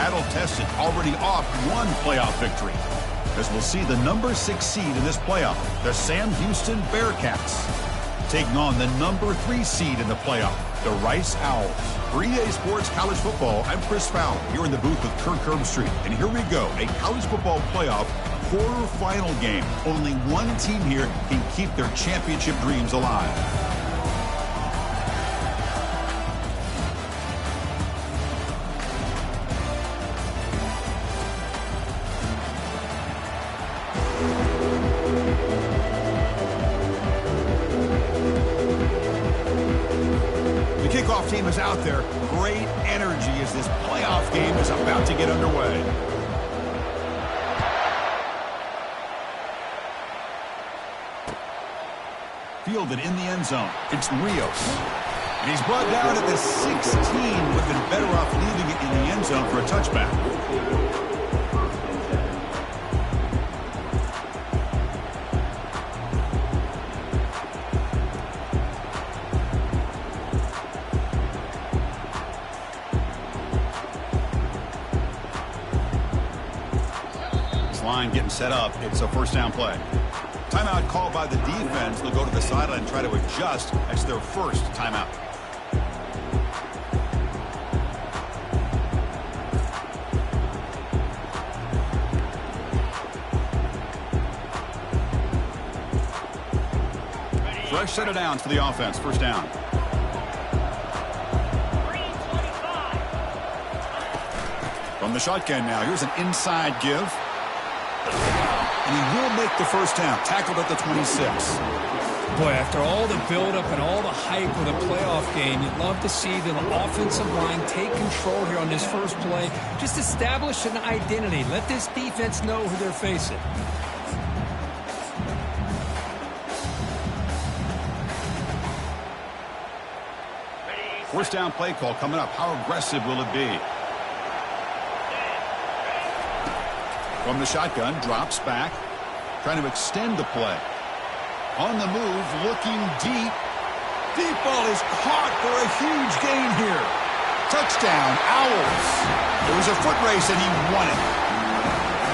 battle-tested, already off one playoff victory. As we'll see the number 6 seed in this playoff, the Sam Houston Bearcats, taking on the number 3 seed in the playoff, the Rice Owls. For EA Sports College Football, I'm Chris Fowler here in the booth with Kirk Herbstreit. And here we go, a college football playoff quarterfinal game. Only one team here can keep their championship dreams alive. Kickoff team is out there. Great energy as this playoff game is about to get underway. Fielded in the end zone. It's Rios. And he's brought down at the 16. Would have been better off leaving it in the end zone for a touchback. Line getting set up. It's a first down play. Timeout called by the defense. They'll go to the sideline and try to adjust. That's their first timeout. Fresh set of downs for the offense. First down. From the shotgun now. Here's an inside give. And he will make the first down. Tackled at the 26. Boy, after all the buildup and all the hype of the playoff game, you'd love to see the offensive line take control here on this first play. Just establish an identity. Let this defense know who they're facing. First down play call coming up. How aggressive will it be? From the shotgun, drops back, trying to extend the play. On the move, looking deep. Deep ball is caught for a huge gain here. Touchdown, Owls. It was a foot race, and he won it.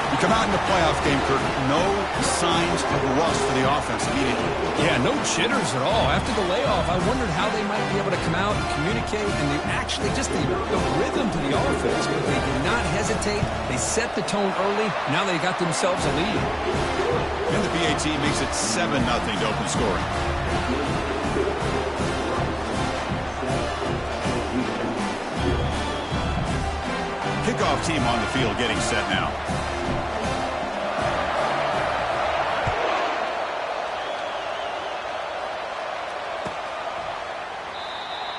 You come out in the playoff game, Kirk, no signs of rust for the offense immediately. Yeah, no jitters at all. After the layoff, I wondered how they might be able to come out and communicate, and they actually just the rhythm to the offense. But they did not hesitate. They set the tone early. Now they got themselves a lead. And the PAT makes it 7-0 to open scoring. Kickoff team on the field getting set now.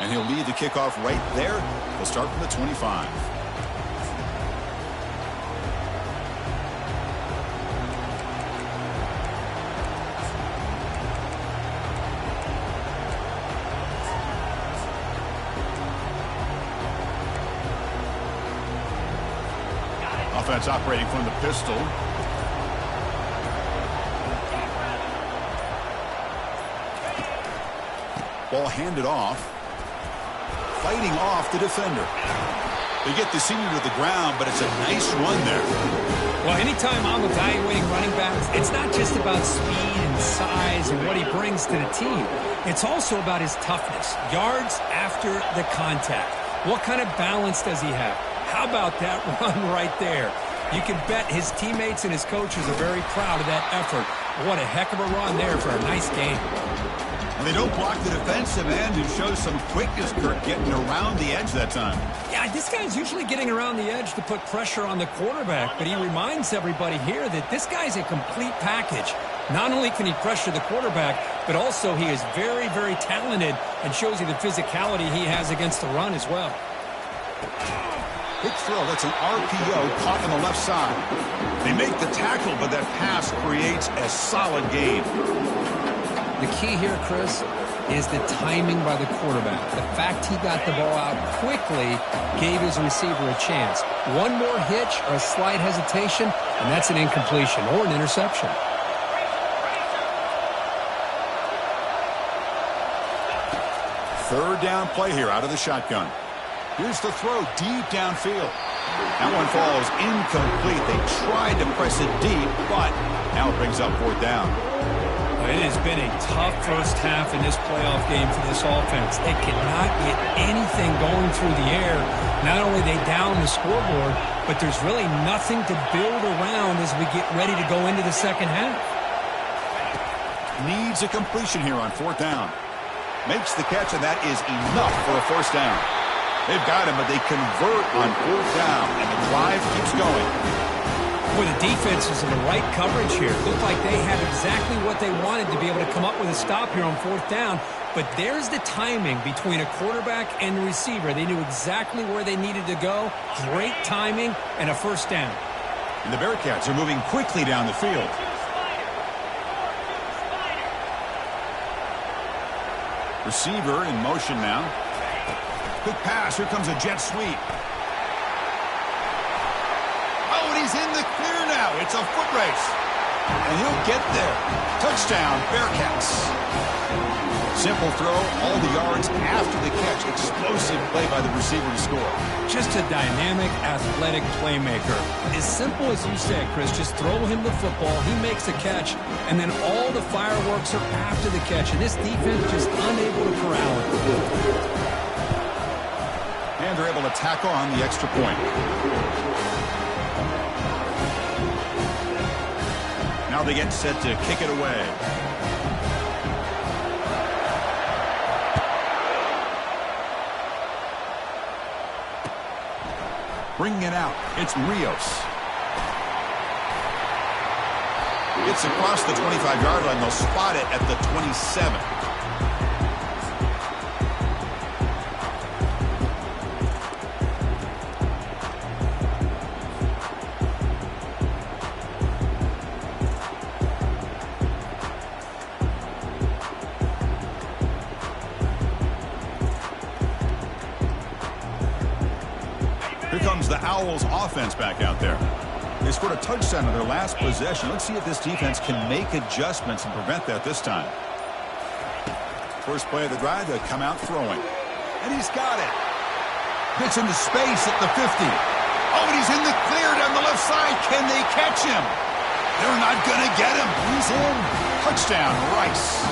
And he'll lead the kickoff right there. He'll start from the 25. Offense operating from the pistol. Ball handed off. Fighting off the defender. They get the senior to the ground, but it's a nice run there. Well, anytime I'm evaluating running backs, it's not just about speed and size and what he brings to the team. It's also about his toughness. Yards after the contact. What kind of balance does he have? How about that run right there? You can bet his teammates and his coaches are very proud of that effort. What a heck of a run there for a nice game. And they don't block the defensive end, who shows some quickness, Kirk, getting around the edge that time. Yeah, this guy's usually getting around the edge to put pressure on the quarterback, but he reminds everybody here that this guy's a complete package. Not only can he pressure the quarterback, but also he is very, very talented and shows you the physicality he has against the run as well. Big throw. That's an RPO caught on the left side. They make the tackle, but that pass creates a solid gain. The key here, Chris, is the timing by the quarterback. The fact he got the ball out quickly gave his receiver a chance. One more hitch or a slight hesitation, and that's an incompletion or an interception. Third down play here out of the shotgun. Here's the throw deep downfield. That one falls incomplete. They tried to press it deep, but now it brings up fourth down. It has been a tough first half in this playoff game for this offense. They cannot get anything going through the air. Not only they down the scoreboard, but there's really nothing to build around as we get ready to go into the second half. Needs a completion here on fourth down. Makes the catch, and that is enough for a first down. They've got him, but they convert on fourth down, and the drive keeps going. Boy, the defense is in the right coverage here. Looked like they had exactly what they wanted to be able to come up with a stop here on fourth down. But there's the timing between a quarterback and the receiver. They knew exactly where they needed to go. Great timing and a first down. And the Bearcats are moving quickly down the field. Receiver in motion now. Quick pass. Here comes a jet sweep. Oh, and he's in the clear now. It's a foot race. And he'll get there. Touchdown, Bearcats. Simple throw, all the yards after the catch. Explosive play by the receiver to score. Just a dynamic, athletic playmaker. As simple as you said, Chris, just throw him the football, he makes the catch, and then all the fireworks are after the catch. And this defense just unable to corral it. And they're able to tack on the extra point. Now they get set to kick it away. Bringing it out, it's Rios. It's across the 25-yard line. They'll spot it at the 27. Here comes the Owls offense back out there. They scored a touchdown in their last possession. Let's see if this defense can make adjustments and prevent that this time. First play of the drive, they come out throwing. And he's got it. Gets into space at the 50. Oh, and he's in the clear down the left side. Can they catch him? They're not going to get him. He's in. Touchdown, Rice.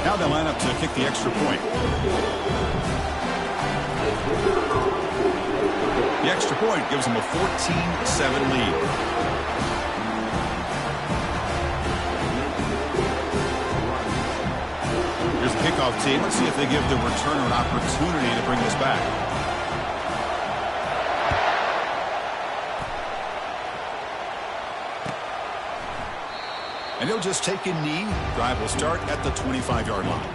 Now they line up to kick the extra point. The extra point gives them a 14-7 lead. Here's the kickoff team. Let's see if they give the returner an opportunity to bring this back. And he'll just take a knee. Drive will start at the 25-yard line.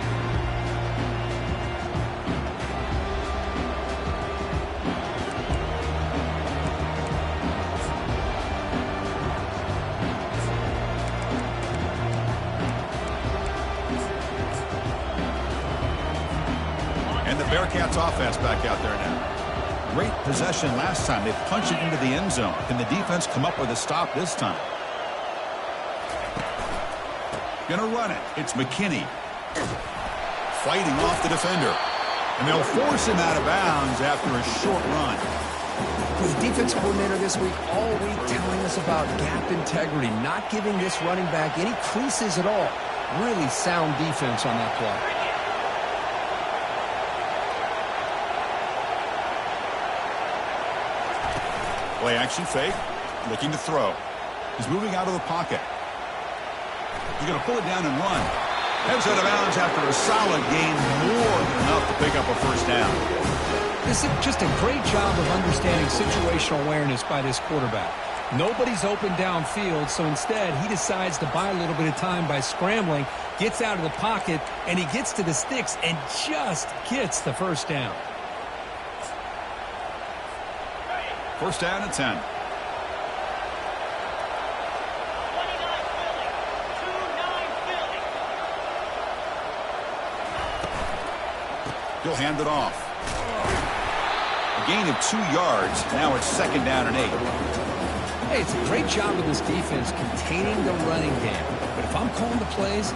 And the Bearcats offense back out there now. Great possession last time. They punched it into the end zone. Can the defense come up with a stop this time? Gonna run it. It's McKinney. Fighting off the defender. And they'll force him out of bounds after a short run. The defense coordinator this week all week telling us about gap integrity, not giving this running back any creases at all. Really sound defense on that play. Play action fake. Looking to throw. He's moving out of the pocket. He's going to pull it down and run. Heads out of bounds after a solid gain, more than enough to pick up a first down. This is just a great job of understanding situational awareness by this quarterback. Nobody's open downfield, so instead he decides to buy a little bit of time by scrambling, gets out of the pocket, and he gets to the sticks and just gets the first down. First down at 10. He'll hand it off. A gain of 2 yards. Now it's second down and 8. Hey, it's a great job of this defense containing the running game. But if if I'm calling the plays,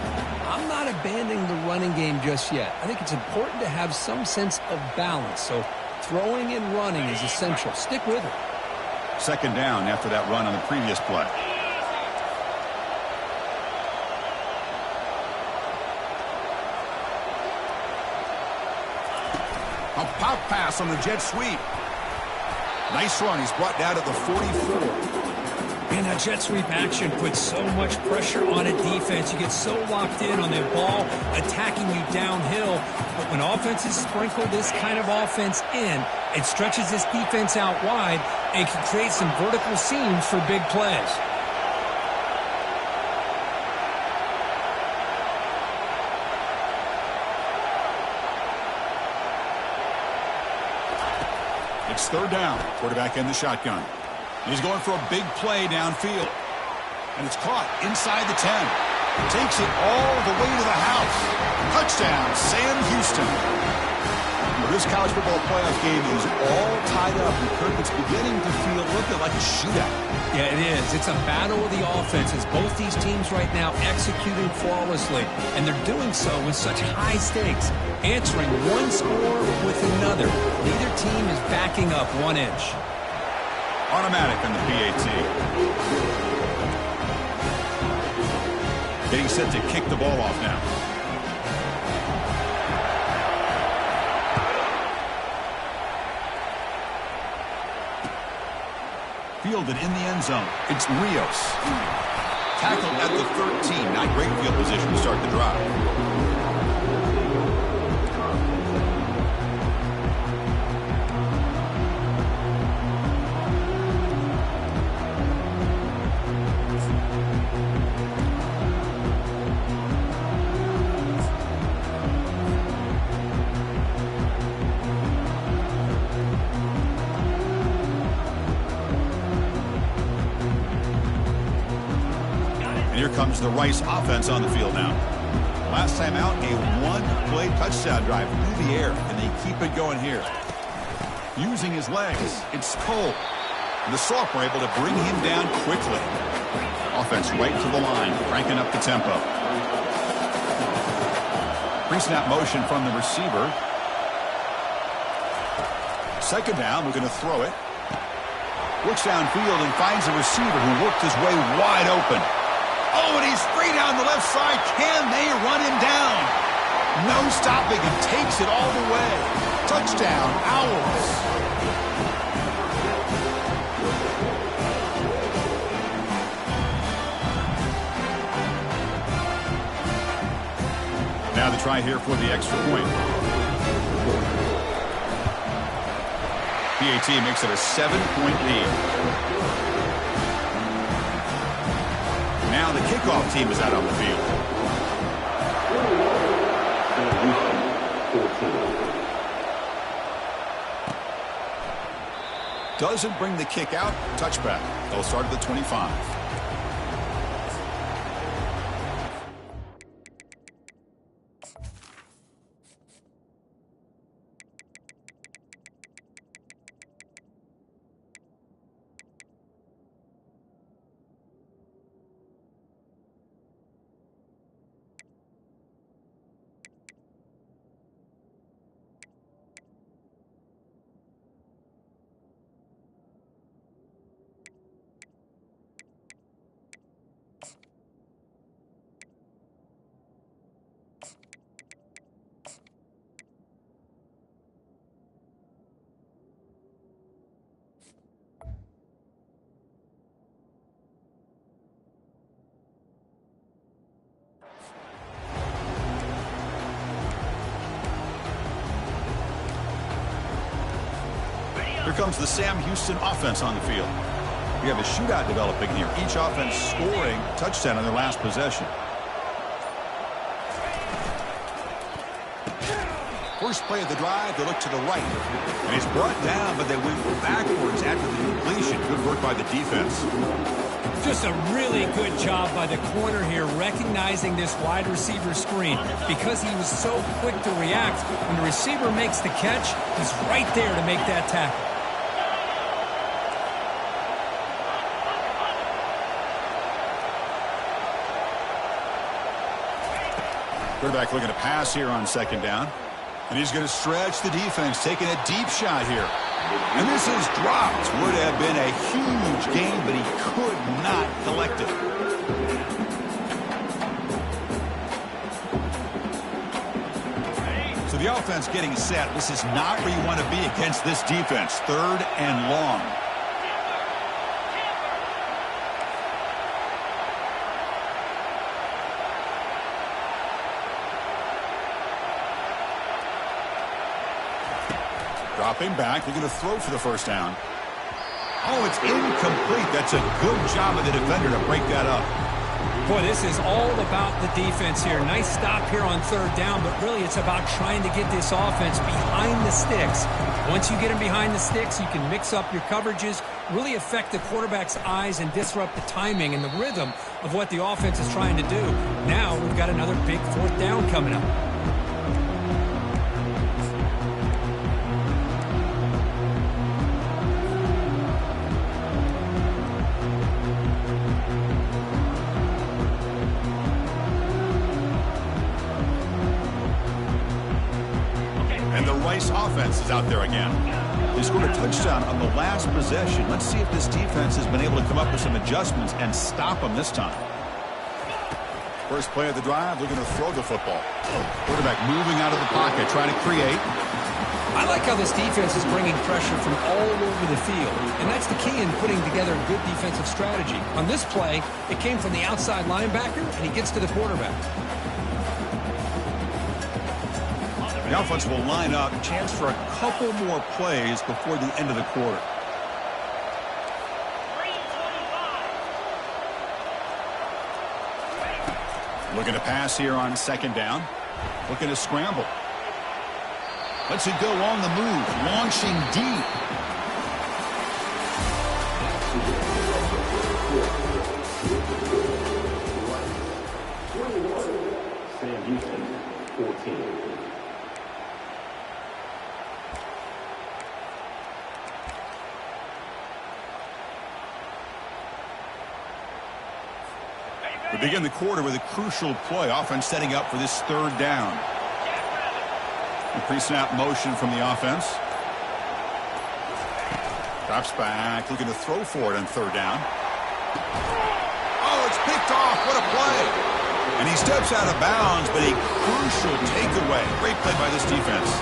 I'm not abandoning the running game just yet. I think it's important to have some sense of balance. So throwing and running is essential. Stick with it. Second down after that run on the previous play. A pop pass on the jet sweep. Nice run. He's brought down at the 44. And that jet sweep action puts so much pressure on a defense. You get so locked in on the ball attacking you downhill. But when offenses sprinkle this kind of offense in, it stretches this defense out wide and can create some vertical seams for big plays. It's third down. Quarterback in the shotgun. He's going for a big play downfield. And it's caught inside the 10. Takes it all the way to the house. Touchdown, Sam Houston. Well, this college football playoff game is all tied up. It's beginning to feel a little bit like a shootout. Yeah, it is. It's a battle of the offenses. Both these teams right now executing flawlessly. And they're doing so with such high stakes. Answering one score with another. Neither team is backing up 1 inch. Automatic on the PAT. Getting set to kick the ball off now. Fielded in the end zone. It's Rios. Tackled at the 13. Not great field position to start the drive. Comes the Rice offense on the field now. Last time out, a one-play touchdown drive through the air, and they keep it going here. Using his legs, it's Cole. And the Soft are able to bring him down quickly. Offense right to the line, cranking up the tempo. Pre-snap motion from the receiver. Second down, we're going to throw it. Looks downfield and finds a receiver who worked his way wide open. Oh, and he's free down the left side. Can they run him down? No stopping and takes it all the way. Touchdown, Owls. Now the try here for the extra point. PAT makes it a 7-point lead. Now the kickoff team is out on the field. Doesn't bring the kick out. Touchback. They'll start at the 25. Here comes the Sam Houston offense on the field. We have a shootout developing here. Each offense scoring a touchdown on their last possession. First play of the drive, they look to the right. And he's brought down, but they went backwards after the completion. Good work by the defense. Just a really good job by the corner here, recognizing this wide receiver screen. Because he was so quick to react, when the receiver makes the catch, he's right there to make that tackle. Quarterback looking to pass here on second down. And he's going to stretch the defense, taking a deep shot here. And this is dropped. Would have been a huge gain, but he could not collect it. So the offense getting set. This is not where you want to be against this defense. 3rd and long. Dropping back, looking to throw for the first down. Oh, it's incomplete. That's a good job of the defender to break that up. Boy, this is all about the defense here. Nice stop here on 3rd down, but really it's about trying to get this offense behind the sticks. Once you get them behind the sticks, you can mix up your coverages, really affect the quarterback's eyes and disrupt the timing and the rhythm of what the offense is trying to do. Now we've got another big 4th down coming up. Offense is out there again. They scored a touchdown on the last possession. Let's see if this defense has been able to come up with some adjustments and stop them this time. First play of the drive, looking to throw the football. Quarterback moving out of the pocket, trying to create. I like how this defense is bringing pressure from all over the field, and that's the key in putting together a good defensive strategy. On this play, it came from the outside linebacker, and he gets to the quarterback. The offense will line up, chance for a couple more plays before the end of the quarter. Looking to pass here on second down. Looking to scramble. Lets it go on the move, launching deep. Sam Houston, 14. We begin the quarter with a crucial play. Offense setting up for this 3rd down. The pre-snap motion from the offense. Drops back, looking to throw for it on 3rd down. Oh, it's picked off. What a play. And he steps out of bounds, but a crucial takeaway. Great play by this defense.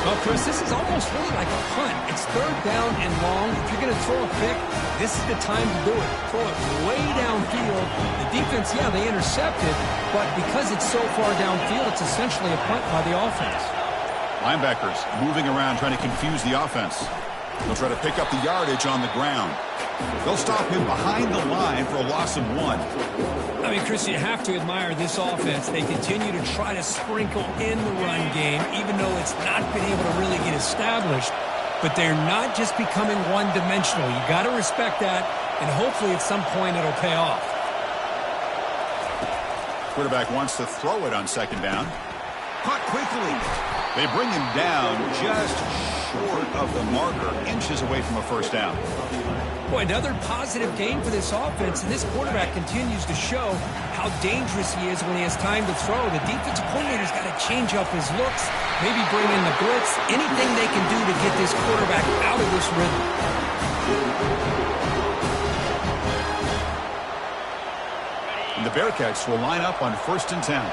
Well, Chris, this is almost really like a punt. It's 3rd down and long. If you're going to throw a pick, this is the time to do it. Throw it way downfield. The defense, yeah, they intercepted, but because it's so far downfield, it's essentially a punt by the offense. Linebackers moving around, trying to confuse the offense. They'll try to pick up the yardage on the ground. They'll stop him behind the line for a loss of 1. I mean, Chris, you have to admire this offense. They continue to try to sprinkle in the run game, even though it's not been able to really get established. But they're not just becoming one-dimensional. You got to respect that, and hopefully at some point it'll pay off. Quarterback wants to throw it on second down. Caught quickly. They bring him down just short of the marker, inches away from a first down. Boy, another positive game for this offense, and this quarterback continues to show how dangerous he is when he has time to throw. The defensive coordinator's got to change up his looks, maybe bring in the blitz, anything they can do to get this quarterback out of this rhythm. And the Bearcats will line up on 1st and 10.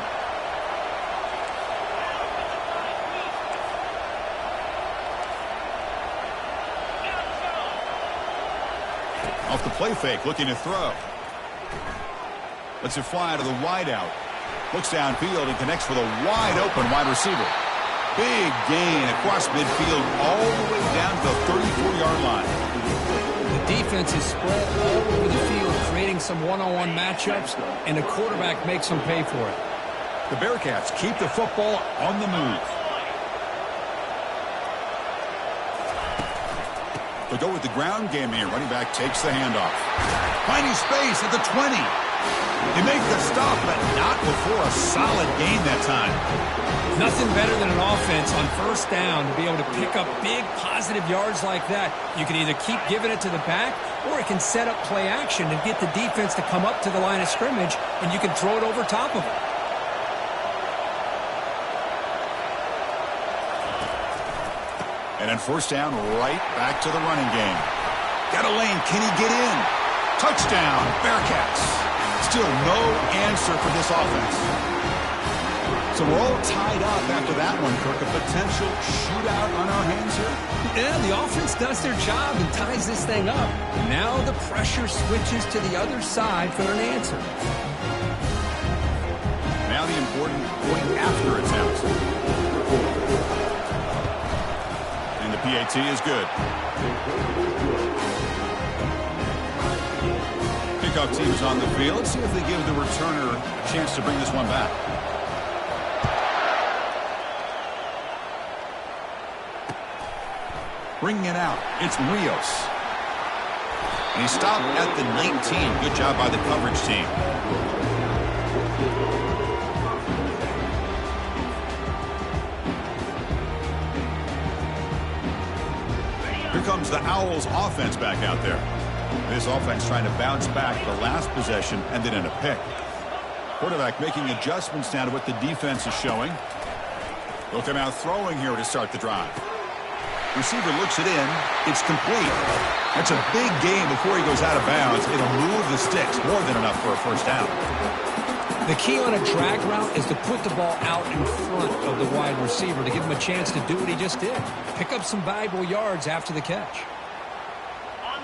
Off the play fake, looking to throw. Lets it fly to the wideout. Looks downfield and connects with a wide open wide receiver. Big gain across midfield all the way down to the 34-yard line. The defense is spread all over the field, creating some one-on-one matchups, and the quarterback makes them pay for it. The Bearcats keep the football on the move. They'll go with the ground game here. Running back takes the handoff. Finding space at the 20. They make the stop, but not before a solid gain that time. Nothing better than an offense on 1st down to be able to pick up big positive yards like that. You can either keep giving it to the back, or it can set up play action and get the defense to come up to the line of scrimmage, and you can throw it over top of it. And then first down, right back to the running game. Got a lane. Can he get in? Touchdown, Bearcats. Still no answer for this offense. So we're all tied up after that one, Kirk. A potential shootout on our hands here? Yeah, the offense does their job and ties this thing up. Now the pressure switches to the other side for an answer. Now the important point after attempt. And the PAT is good. Kickoff team is on the field. Let's see if they give the returner a chance to bring this one back. Bringing it out, it's Rios. And he stopped at the 19. Good job by the coverage team. Here comes the Owls offense back out there. This offense trying to bounce back. The last possession ended in a pick. Quarterback making adjustments now to what the defense is showing. They'll come out throwing here to start the drive. Receiver looks it in. It's complete. That's a big gain before he goes out of bounds. It'll move the sticks. More than enough for a first down. The key on a drag route is to put the ball out in front of the wide receiver to give him a chance to do what he just did. Pick up some valuable yards after the catch.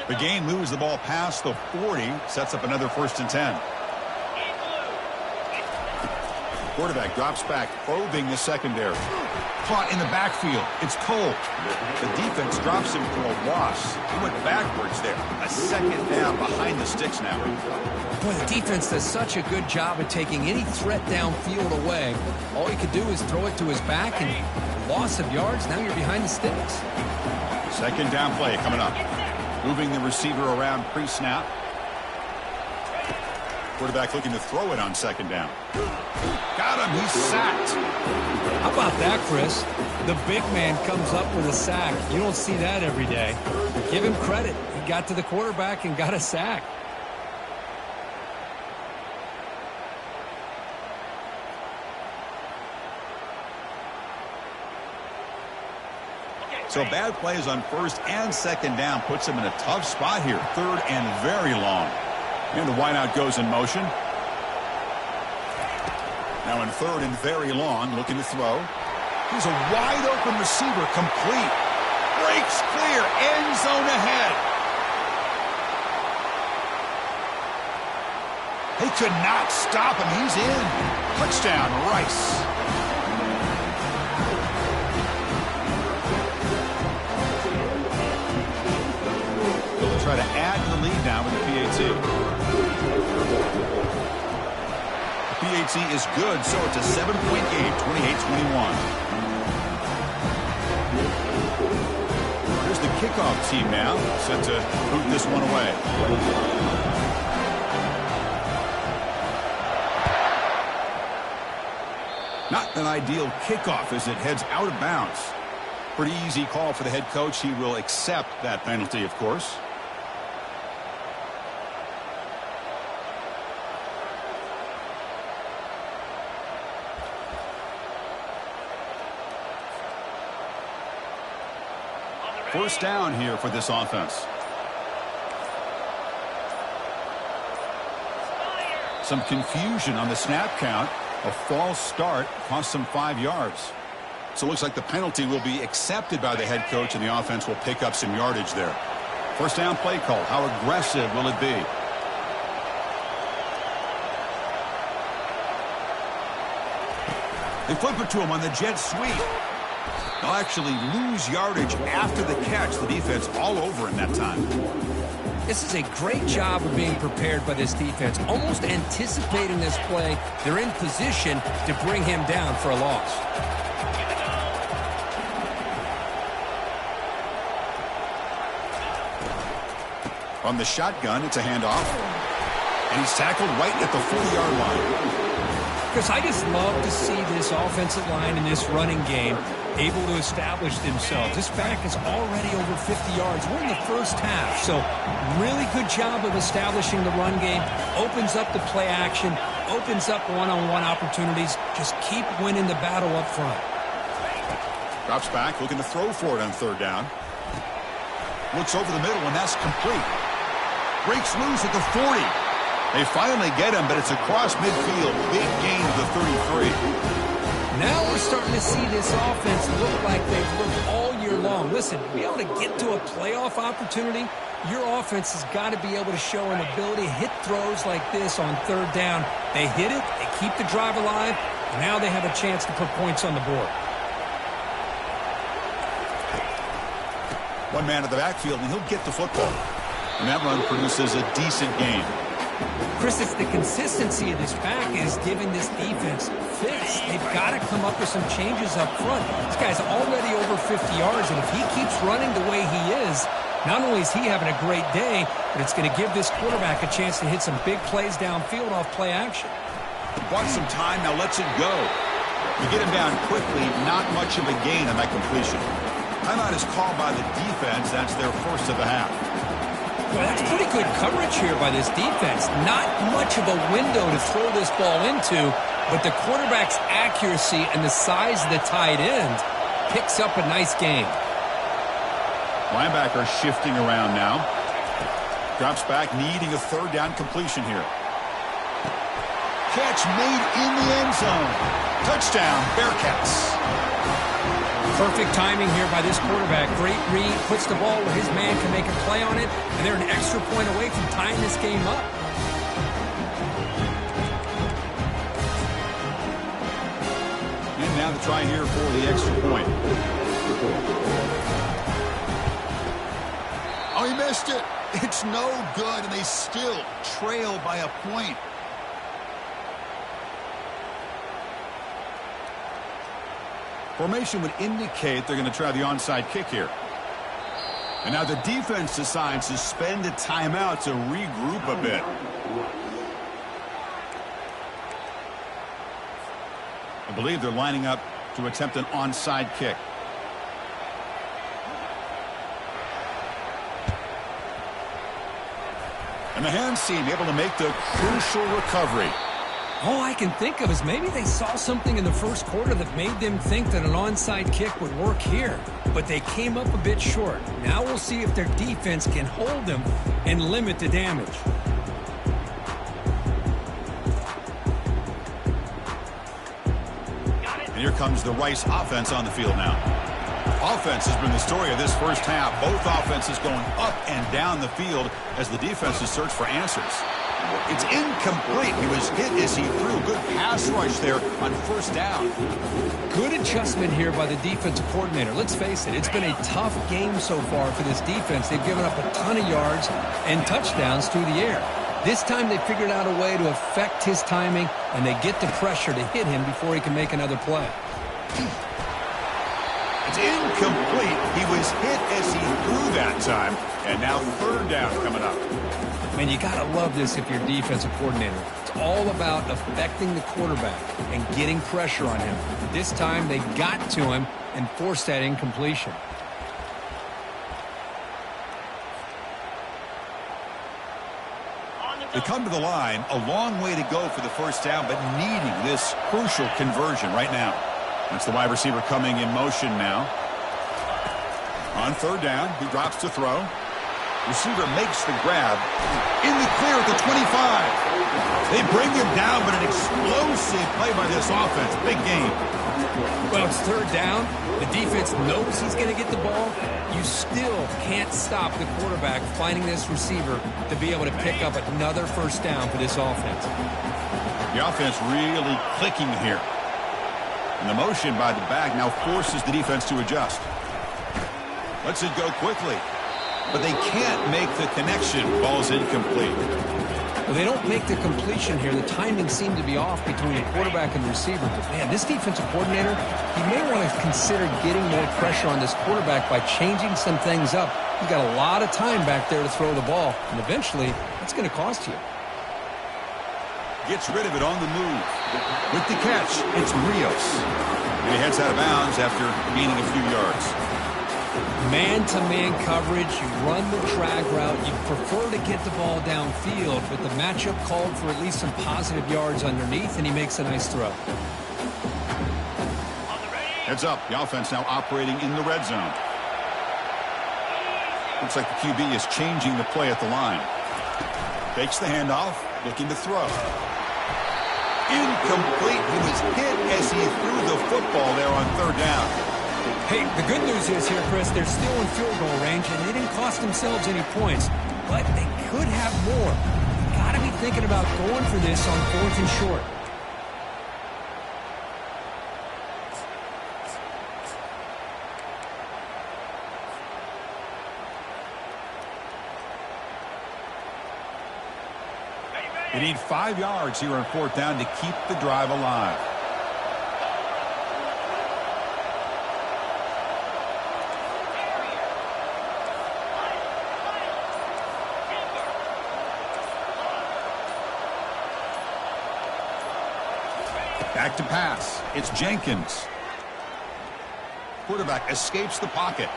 The gain moves the ball past the 40. Sets up another 1st and 10. Quarterback drops back, probing the secondary. Caught in the backfield. It's Cole. The defense drops him for a loss. He went backwards there. A 2nd down behind the sticks now. Boy, the defense does such a good job of taking any threat downfield away. All he could do is throw it to his back, and loss of yards, now you're behind the sticks. 2nd down play coming up. Moving the receiver around pre-snap. Quarterback looking to throw it on 2nd down. Got him. He's sacked. How about that, Chris? The big man comes up with a sack. You don't see that every day. Give him credit. He got to the quarterback and got a sack. So bad plays on 1st and 2nd down puts him in a tough spot here. 3rd and very long. And the wideout goes in motion. Now in 3rd and very long, looking to throw. He's a wide open receiver, complete. Breaks clear, end zone ahead. They could not stop him. He's in. Touchdown, Rice. They'll try to add to the lead now with the PAT. PAT is good, so it's a 7-point game, 28-21. Here's the kickoff team now, set to boot this one away. Not an ideal kickoff as it heads out of bounds. Pretty easy call for the head coach. He will accept that penalty, of course. First down here for this offense. Some confusion on the snap count. A false start cost them 5 yards. So it looks like the penalty will be accepted by the head coach, and the offense will pick up some yardage there. First down play call. How aggressive will it be? They flip it to him on the jet sweep. They'll actually lose yardage after the catch. The defense all over him that time. This is a great job of being prepared by this defense, almost anticipating this play. They're in position to bring him down for a loss. From the shotgun, it's a handoff. And he's tackled right at the 40-yard line. Because I just love to see this offensive line in this running game able to establish themselves. This back is already over 50 yards. We're in the first half, so really good job of establishing the run game. Opens up the play action, opens up one-on-one opportunities. Just keep winning the battle up front. Drops back, looking to throw for it on third down. Looks over the middle, and that's complete. Breaks loose at the 40. They finally get him, but it's across midfield. Big gain to the 33. Now we're starting to see this offense look like they've looked all year long. Listen, to be able to get to a playoff opportunity, your offense has got to be able to show an ability to hit throws like this on third down. They hit it, they keep the drive alive, and now they have a chance to put points on the board. One man at the backfield, and he'll get the football. And that run produces a decent gain. Chris, it's the consistency of this pack is giving this defense fits. They've got to come up with some changes up front. This guy's already over 50 yards, and if he keeps running the way he is, not only is he having a great day, but it's going to give this quarterback a chance to hit some big plays downfield off play action. He bought some time, now lets it go. You get him down quickly, not much of a gain on that completion. Timeout is called by the defense. That's their first of the half. Well, that's pretty good coverage here by this defense. Not much of a window to throw this ball into, but the quarterback's accuracy and the size of the tight end picks up a nice gain. Linebacker shifting around now. Drops back, needing a third down completion here. Catch made in the end zone. Touchdown, Bearcats. Perfect timing here by this quarterback. Great read, puts the ball where his man can make a play on it, and they're an extra point away from tying this game up. And now the try here for the extra point. Oh, he missed it. It's no good, and they still trail by a point. Formation would indicate they're going to try the onside kick here. And now the defense decides to spend a timeout to regroup a bit. I believe they're lining up to attempt an onside kick. And the hands team able to make the crucial recovery. All I can think of is maybe they saw something in the first quarter that made them think that an onside kick would work here. But they came up a bit short. Now we'll see if their defense can hold them and limit the damage. And here comes the Rice offense on the field now. Offense has been the story of this first half. Both offenses going up and down the field as the defenses search for answers. It's incomplete. He was hit as he threw. Good pass rush there on first down. Good adjustment here by the defensive coordinator. Let's face it, it's been a tough game so far for this defense. They've given up a ton of yards and touchdowns through the air. This time they figured out a way to affect his timing, and they get the pressure to hit him before he can make another play. It's incomplete. He was hit as he threw that time. And now third down coming up. Man, you got to love this if you're a defensive coordinator. It's all about affecting the quarterback and getting pressure on him. This time they got to him and forced that incompletion. They come to the line, a long way to go for the first down, but needing this crucial conversion right now. That's the wide receiver coming in motion now. On third down, he drops to throw. Receiver makes the grab. In the clear at the 25. They bring him down, but an explosive play by this offense. Big game. Well, it's third down. The defense knows he's going to get the ball. You still can't stop the quarterback finding this receiver to be able to pick up another first down for this offense. The offense really clicking here. And the motion by the back now forces the defense to adjust. Lets it go quickly. But they can't make the connection. Ball's incomplete. Well, they don't make the completion here. The timing seemed to be off between the quarterback and the receiver. But, man, this defensive coordinator, he may want to consider getting more pressure on this quarterback by changing some things up. He's got a lot of time back there to throw the ball, and eventually that's going to cost you. Gets rid of it on the move. With the catch, it's Rios. And he heads out of bounds after gaining a few yards. Man-to-man coverage, you run the drag route, you prefer to get the ball downfield, but the matchup called for at least some positive yards underneath, and he makes a nice throw. Heads up, the offense now operating in the red zone. Looks like the QB is changing the play at the line. Takes the handoff, looking to throw. Incomplete. He was hit as he threw the football there on third down. Hey, the good news is here, Chris, they're still in field goal range, and they didn't cost themselves any points, but they could have more. You got to be thinking about going for this on 4th and short. They need 5 yards here on 4th down to keep the drive alive. Back to pass. It's Jenkins. Quarterback escapes the pocket.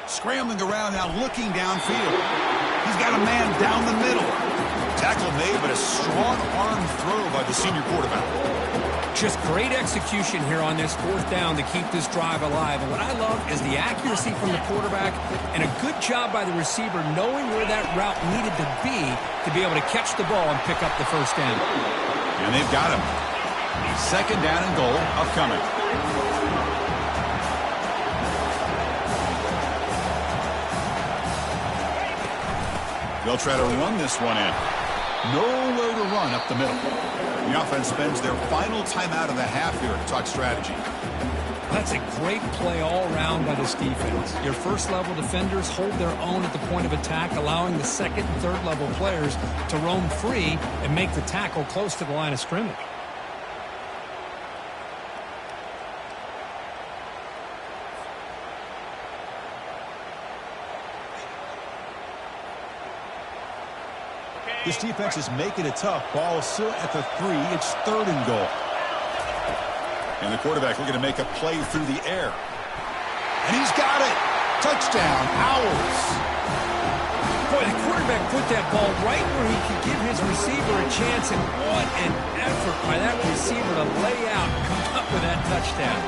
Scrambling around now, looking downfield. He's got a man down the middle. Tackle made, but a strong arm throw by the senior quarterback. Just great execution here on this 4th down to keep this drive alive. And what I love is the accuracy from the quarterback and a good job by the receiver knowing where that route needed to be able to catch the ball and pick up the first down. And they've got him. 2nd down and goal upcoming. They'll try to run this one in. Nowhere to run up the middle. The offense spends their final timeout of the half here to talk strategy. That's a great play all around by this defense. Your first-level defenders hold their own at the point of attack, allowing the second and third-level players to roam free and make the tackle close to the line of scrimmage. This defense is making it tough. Ball still at the 3. It's 3rd and goal. And the quarterback looking to make a play through the air. And he's got it. Touchdown, Owls. Boy, the quarterback put that ball right where he could give his receiver a chance. And what an effort by that receiver to lay out and come up with that touchdown.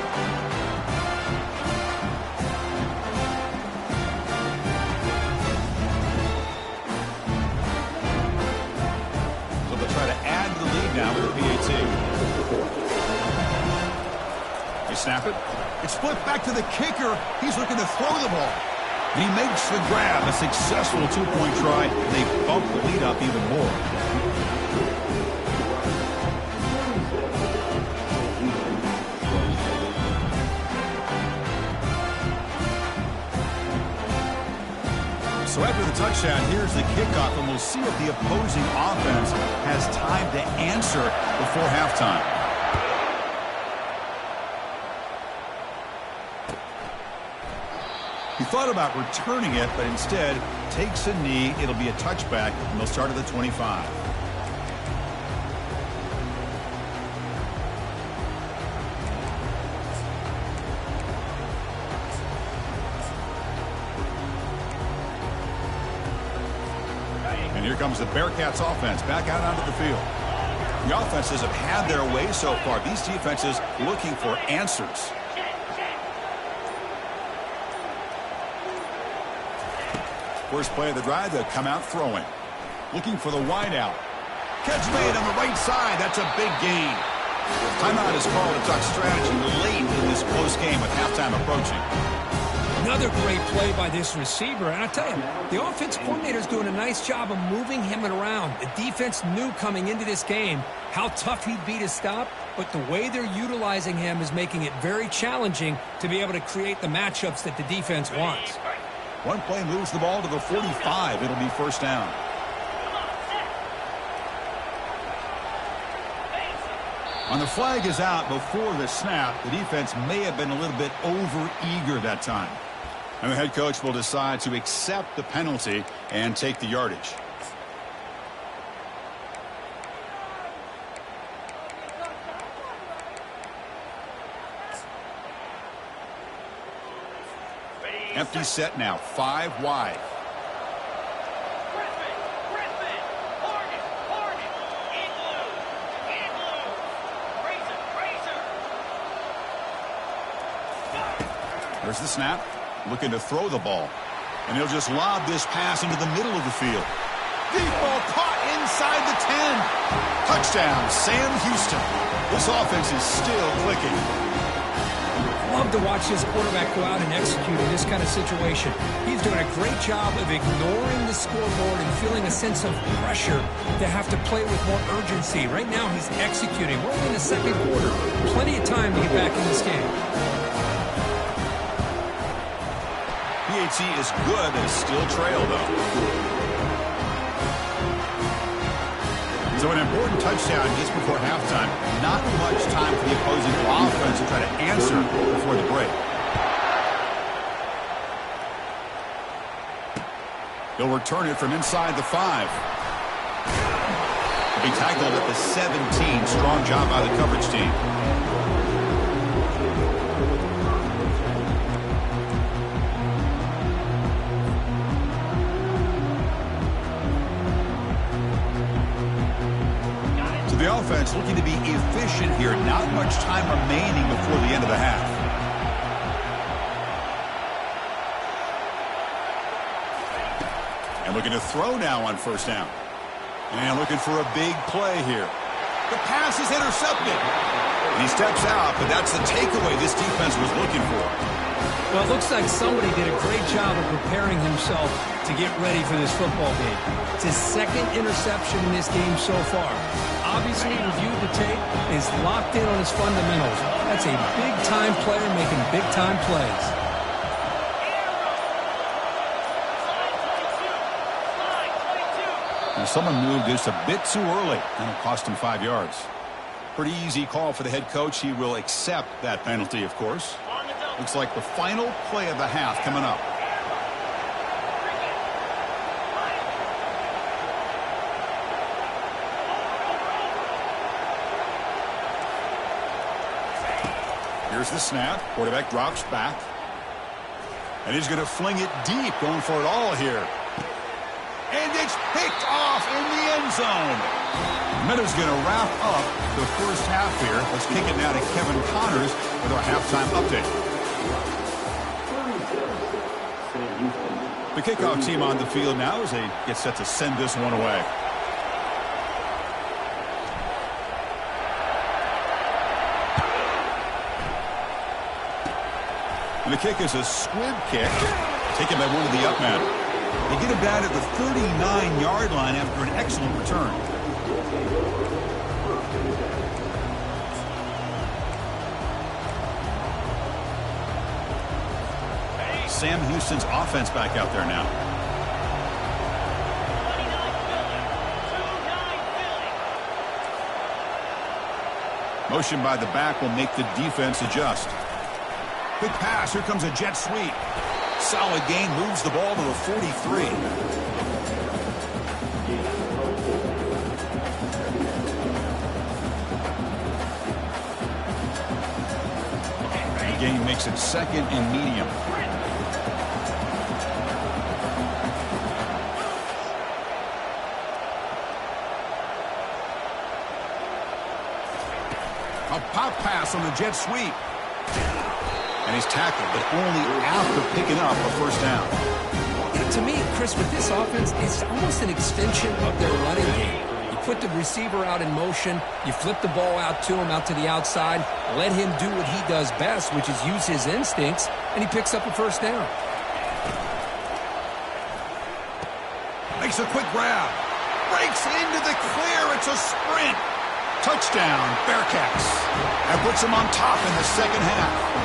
Now with the PAT. They snap it. It's flipped back to the kicker. He's looking to throw the ball. He makes the grab. A successful 2-point try. They bump the lead up even more. So after the touchdown, here's the kickoff, and we'll see if the opposing offense has time to answer before halftime. He thought about returning it, but instead takes a knee. It'll be a touchback, and they'll start at the 25. And here comes the Bearcats offense back out onto the field. The offenses have had their way so far. These defenses looking for answers. First play of the drive, they'll come out throwing. Looking for the wide out. Catch made on the right side. That's a big gain. Timeout is called to talk strategy late in this close game with halftime approaching. Another great play by this receiver. And I tell you, the offense coordinator is doing a nice job of moving him around. The defense knew coming into this game how tough he'd be to stop, but the way they're utilizing him is making it very challenging to be able to create the matchups that the defense wants. One play moves the ball to the 45. It'll be first down. On the flag is out before the snap. The defense may have been a little bit over-eager that time. And the head coach will decide to accept the penalty and take the yardage. Empty set now, 5 wide. There's the snap. Looking to throw the ball. And he'll just lob this pass into the middle of the field. Deep ball caught inside the 10. Touchdown, Sam Houston. This offense is still clicking. Love to watch this quarterback go out and execute in this kind of situation. He's doing a great job of ignoring the scoreboard and feeling a sense of pressure to have to play with more urgency. Right now, he's executing. We're in the second quarter. Plenty of time to get back in this game. PAT is good, but still trail, though. So an important touchdown just before halftime. Not much time for the opposing offense to try to answer before the break. He'll return it from inside the 5. He'll be tackled at the 17. Strong job by the coverage team. The offense looking to be efficient here. Not much time remaining before the end of the half. And looking to throw now on first down. And looking for a big play here. The pass is intercepted. And he steps out, but that's the takeaway this defense was looking for. Well, it looks like somebody did a great job of preparing himself to get ready for this football game. It's his second interception in this game so far. Obviously reviewed the tape, is locked in on his fundamentals. That's a big-time player making big-time plays. And someone moved just a bit too early, and it cost him 5 yards. Pretty easy call for the head coach. He will accept that penalty, of course. Looks like the final play of the half coming up. Here's the snap. Quarterback drops back. And he's going to fling it deep, going for it all here. And it's picked off in the end zone. Meadows going to wrap up the first half here. Let's kick it now to Kevin Connors with our halftime update. The kickoff team on the field now as they get set to send this one away. And the kick is a squib kick, taken by one of the up men. They get him down at the 39-yard line after an excellent return. Sam Houston's offense back out there now. Motion by the back will make the defense adjust. Quick pass. Here comes a jet sweep. Solid gain. Moves the ball to the 43. The gain makes it second and medium. A pop pass on the jet sweep. And he's tackled, but only after picking up a first down. Yeah, to me, Chris, with this offense, it's almost an extension of their running game. You put the receiver out in motion, you flip the ball out to him, out to the outside, let him do what he does best, which is use his instincts, and he picks up a first down. Makes a quick grab. Breaks into the clear. It's a sprint. Touchdown, Bearcats. That puts them on top in the second half.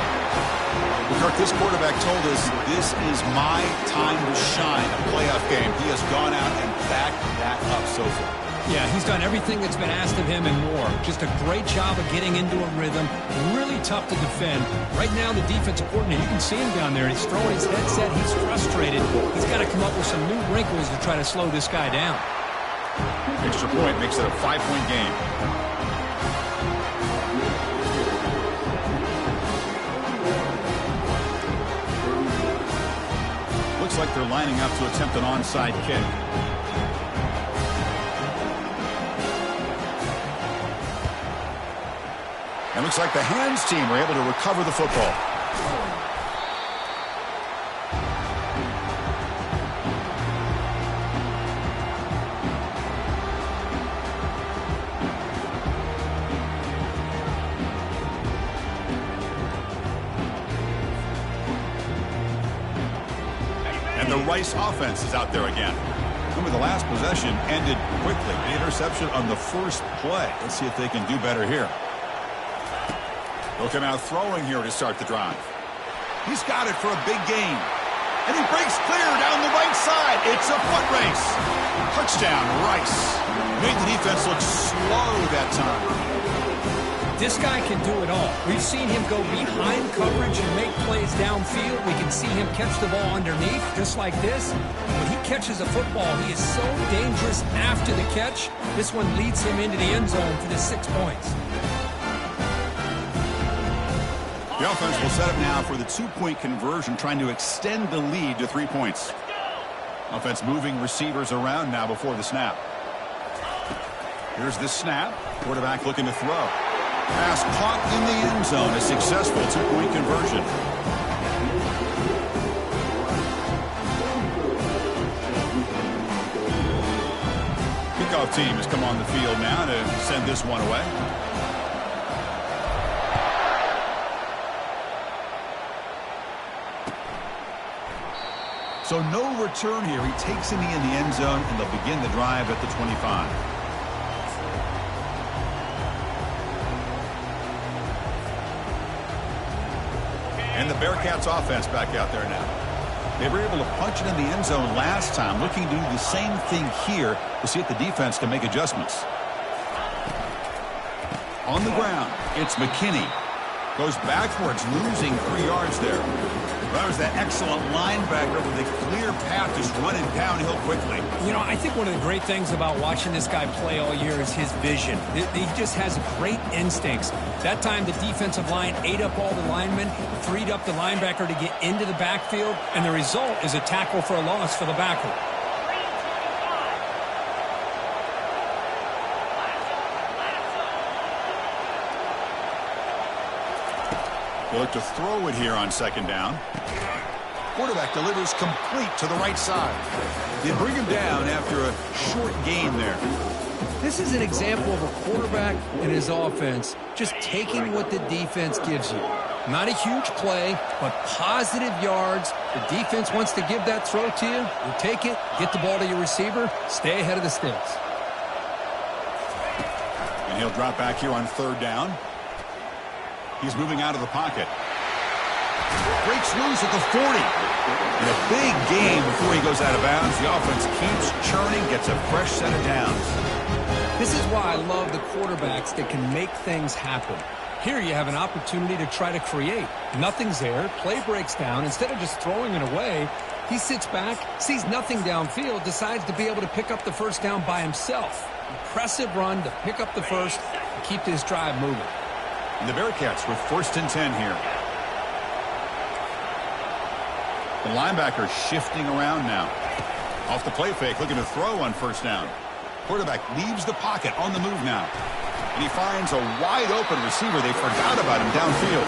Kirk, this quarterback told us this is my time to shine, a playoff game. He has gone out and backed that up so far. Yeah, he's done everything that's been asked of him and more. Just a great job of getting into a rhythm. Really tough to defend. Right now, the defensive coordinator, you can see him down there. He's throwing his headset. He's frustrated. He's got to come up with some new wrinkles to try to slow this guy down. Extra point makes it a 5-point game. Looks like they're lining up to attempt an onside kick. And looks like the hands team were able to recover the football. And the Rice offense is out there again. Remember, the last possession ended quickly. The interception on the first play. Let's see if they can do better here. They'll come out throwing here to start the drive. He's got it for a big gain. And he breaks clear down the right side. It's a foot race. Touchdown, Rice. Made the defense look slow that time. This guy can do it all. We've seen him go behind coverage and make plays downfield. We can see him catch the ball underneath, just like this. When he catches a football, he is so dangerous after the catch. This one leads him into the end zone for the 6 points. The offense will set up now for the 2-point conversion, trying to extend the lead to 3 points. Offense moving receivers around now before the snap. Here's the snap. Quarterback looking to throw. Pass caught in the end zone. A successful 2-point conversion. Kickoff team has come on the field now to send this one away. So no return here. He takes it in the end zone, and they'll begin the drive at the 25. And the Bearcats offense back out there now. They were able to punch it in the end zone last time, looking to do the same thing here to see if the defense can make adjustments. On the ground, it's McKinney. Goes backwards, losing 3 yards there. That was that excellent linebacker with a clear path just running downhill quickly. You know, I think one of the great things about watching this guy play all year is his vision. He just has great instincts. That time the defensive line ate up all the linemen, freed up the linebacker to get into the backfield, and the result is a tackle for a loss for the backer. They look to throw it here on 2nd down. Quarterback delivers complete to the right side. They bring him down after a short gain there. This is an example of a quarterback and his offense just taking what the defense gives you. Not a huge play, but positive yards. The defense wants to give that throw to you. You take it, get the ball to your receiver, stay ahead of the sticks. And he'll drop back here on 3rd down. He's moving out of the pocket. Breaks loose at the 40. And a big gain before he goes out of bounds. The offense keeps churning, gets a fresh set of downs. This is why I love the quarterbacks that can make things happen. Here you have an opportunity to try to create. Nothing's there. Play breaks down. Instead of just throwing it away, he sits back, sees nothing downfield, decides to be able to pick up the first down by himself. Impressive run to pick up the first and keep this drive moving. And the Bearcats with 1st and 10 here. The linebacker shifting around now. Off the play fake, looking to throw on 1st down. Quarterback leaves the pocket on the move now. And he finds a wide open receiver. They forgot about him downfield.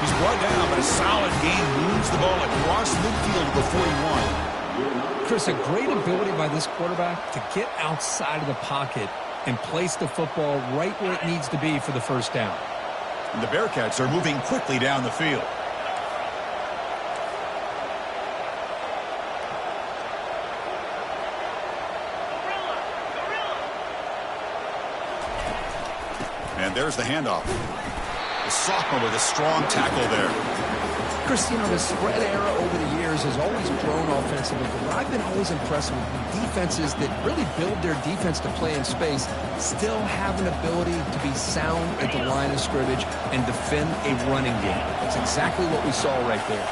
He's brought down, but a solid gain moves the ball across midfield to the 41. Chris, a great ability by this quarterback to get outside of the pocket and place the football right where it needs to be for the 1st down. And the Bearcats are moving quickly down the field. And there's the handoff. The sophomore with a strong tackle there. Chris, you know, the spread era over the years has always grown offensively, but I've been always impressed with defenses that really build their defense to play in space, still have an ability to be sound at the line of scrimmage and defend a running game. That's exactly what we saw right there.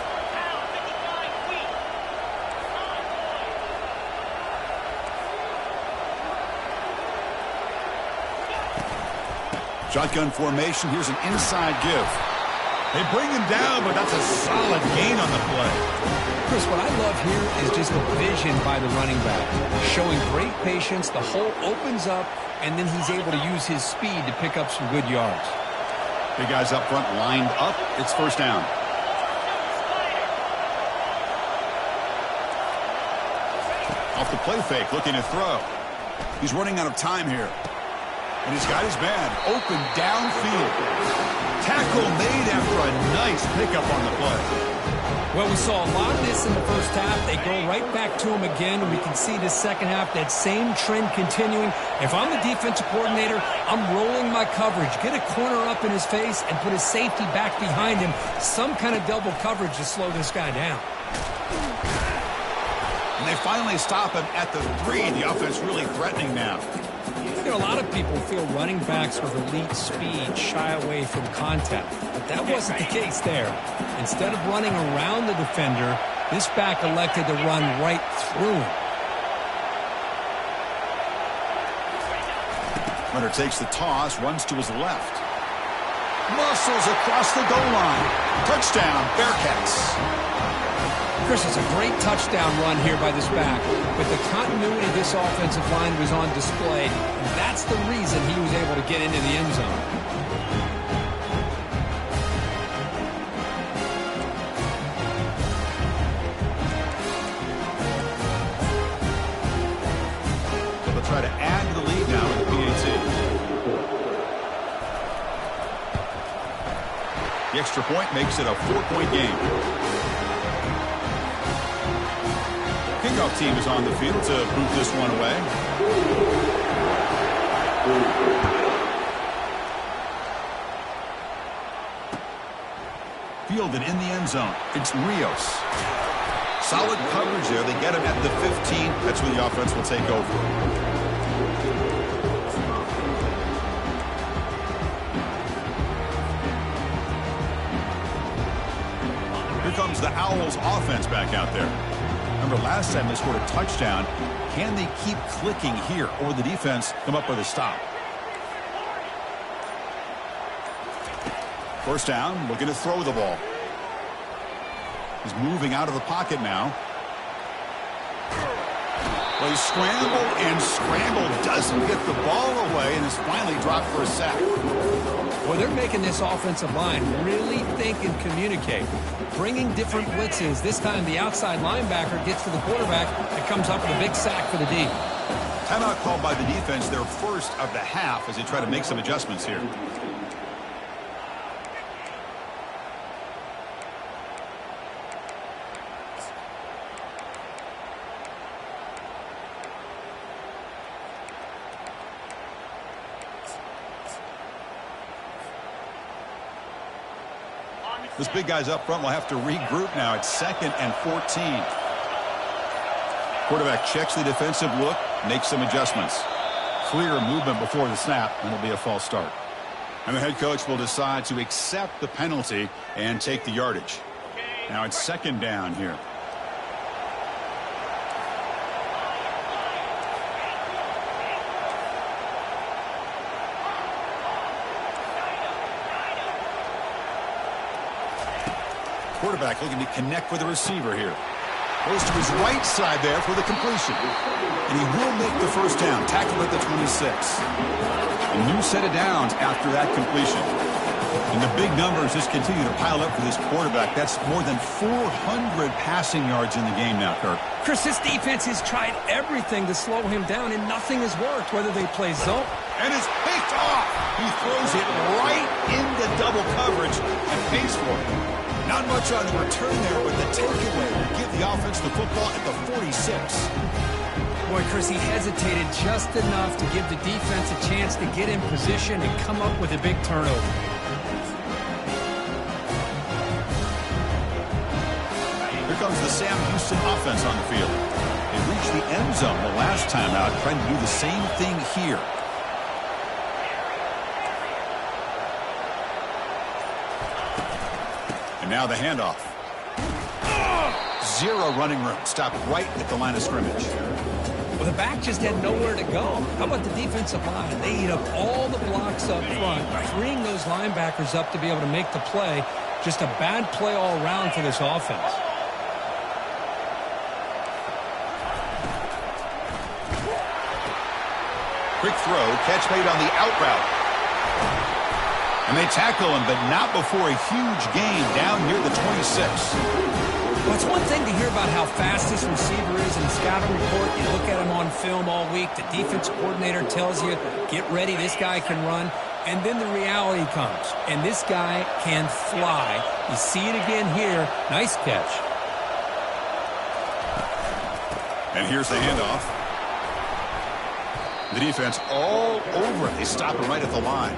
Shotgun formation. Here's an inside give. They bring him down, but that's a solid gain on the play. Chris, what I love here is just the vision by the running back. Showing great patience, the hole opens up, and then he's able to use his speed to pick up some good yards. Big guys up front lined up. It's 1st down. Off the play fake, looking to throw. He's running out of time here. And he's got his man open downfield. Tackle made after a nice pickup on the play. Well, we saw a lot of this in the first half. They go right back to him again, and we can see this second half, that same trend continuing. If I'm the defensive coordinator, I'm rolling my coverage. Get a corner up in his face and put his safety back behind him. Some kind of double coverage to slow this guy down. And they finally stop him at the 3. The offense really threatening now. You know, a lot of people feel running backs with elite speed shy away from contact, but that wasn't the case there. Instead of running around the defender, this back elected to run right through him. Runner takes the toss, runs to his left. Muscles across the goal line. Touchdown, Bearcats. Chris, it's a great touchdown run here by this back, but the continuity of this offensive line was on display, and that's the reason he was able to get into the end zone. So they'll try to add to the lead now with the PAT. The extra point makes it a 4-point game. Kickoff team is on the field to boot this one away. Fielded in the end zone. It's Rios. Solid coverage there. They get him at the 15. That's where the offense will take over. Here comes the Owls offense back out there. Remember, last time they scored a touchdown. Can they keep clicking here, or the defense come up with a stop? First down, looking to throw the ball. He's moving out of the pocket now. Well, he scrambled and scrambled, doesn't get the ball away, and is finally dropped for a sack. Well, they're making this offensive line really think and communicate. Bringing different blitzes. This time the outside linebacker gets to the quarterback and comes up with a big sack for the D. Timeout called by the defense, their first of the half, as they try to make some adjustments here. This big guy's up front will have to regroup now. It's 2nd and 14. Quarterback checks the defensive look, makes some adjustments. Clear movement before the snap, and it'll be a false start. And the head coach will decide to accept the penalty and take the yardage. Now it's 2nd down here. Quarterback looking to connect with the receiver here. Goes to his right side there for the completion. And he will make the first down. Tackled at the 26. A new set of downs after that completion. And the big numbers just continue to pile up for this quarterback. That's more than 400 passing yards in the game now, Kirk. Chris, this defense has tried everything to slow him down, and nothing has worked, whether they play zone. And it's picked off. He throws it right into double coverage and pays for it. Not much on the return there, but the takeaway will give the offense the football at the 46. Boy, Chris, he hesitated just enough to give the defense a chance to get in position and come up with a big turnover. Here comes the Sam Houston offense on the field. They reached the end zone the last time out, trying to do the same thing here. Now the handoff. Zero running room. Stopped right at the line of scrimmage. Well, the back just had nowhere to go. How about the defensive line? They eat up all the blocks up front, freeing those linebackers up to be able to make the play. Just a bad play all around for this offense. Quick throw. Catch made on the out route. And they tackle him, but not before a huge gain down near the 26. Well, it's one thing to hear about how fast this receiver is in the scouting report. You look at him on film all week. The defensive coordinator tells you, get ready, this guy can run. And then the reality comes, and this guy can fly. You see it again here. Nice catch. And here's the handoff. The defense all over it. They stop it right at the line.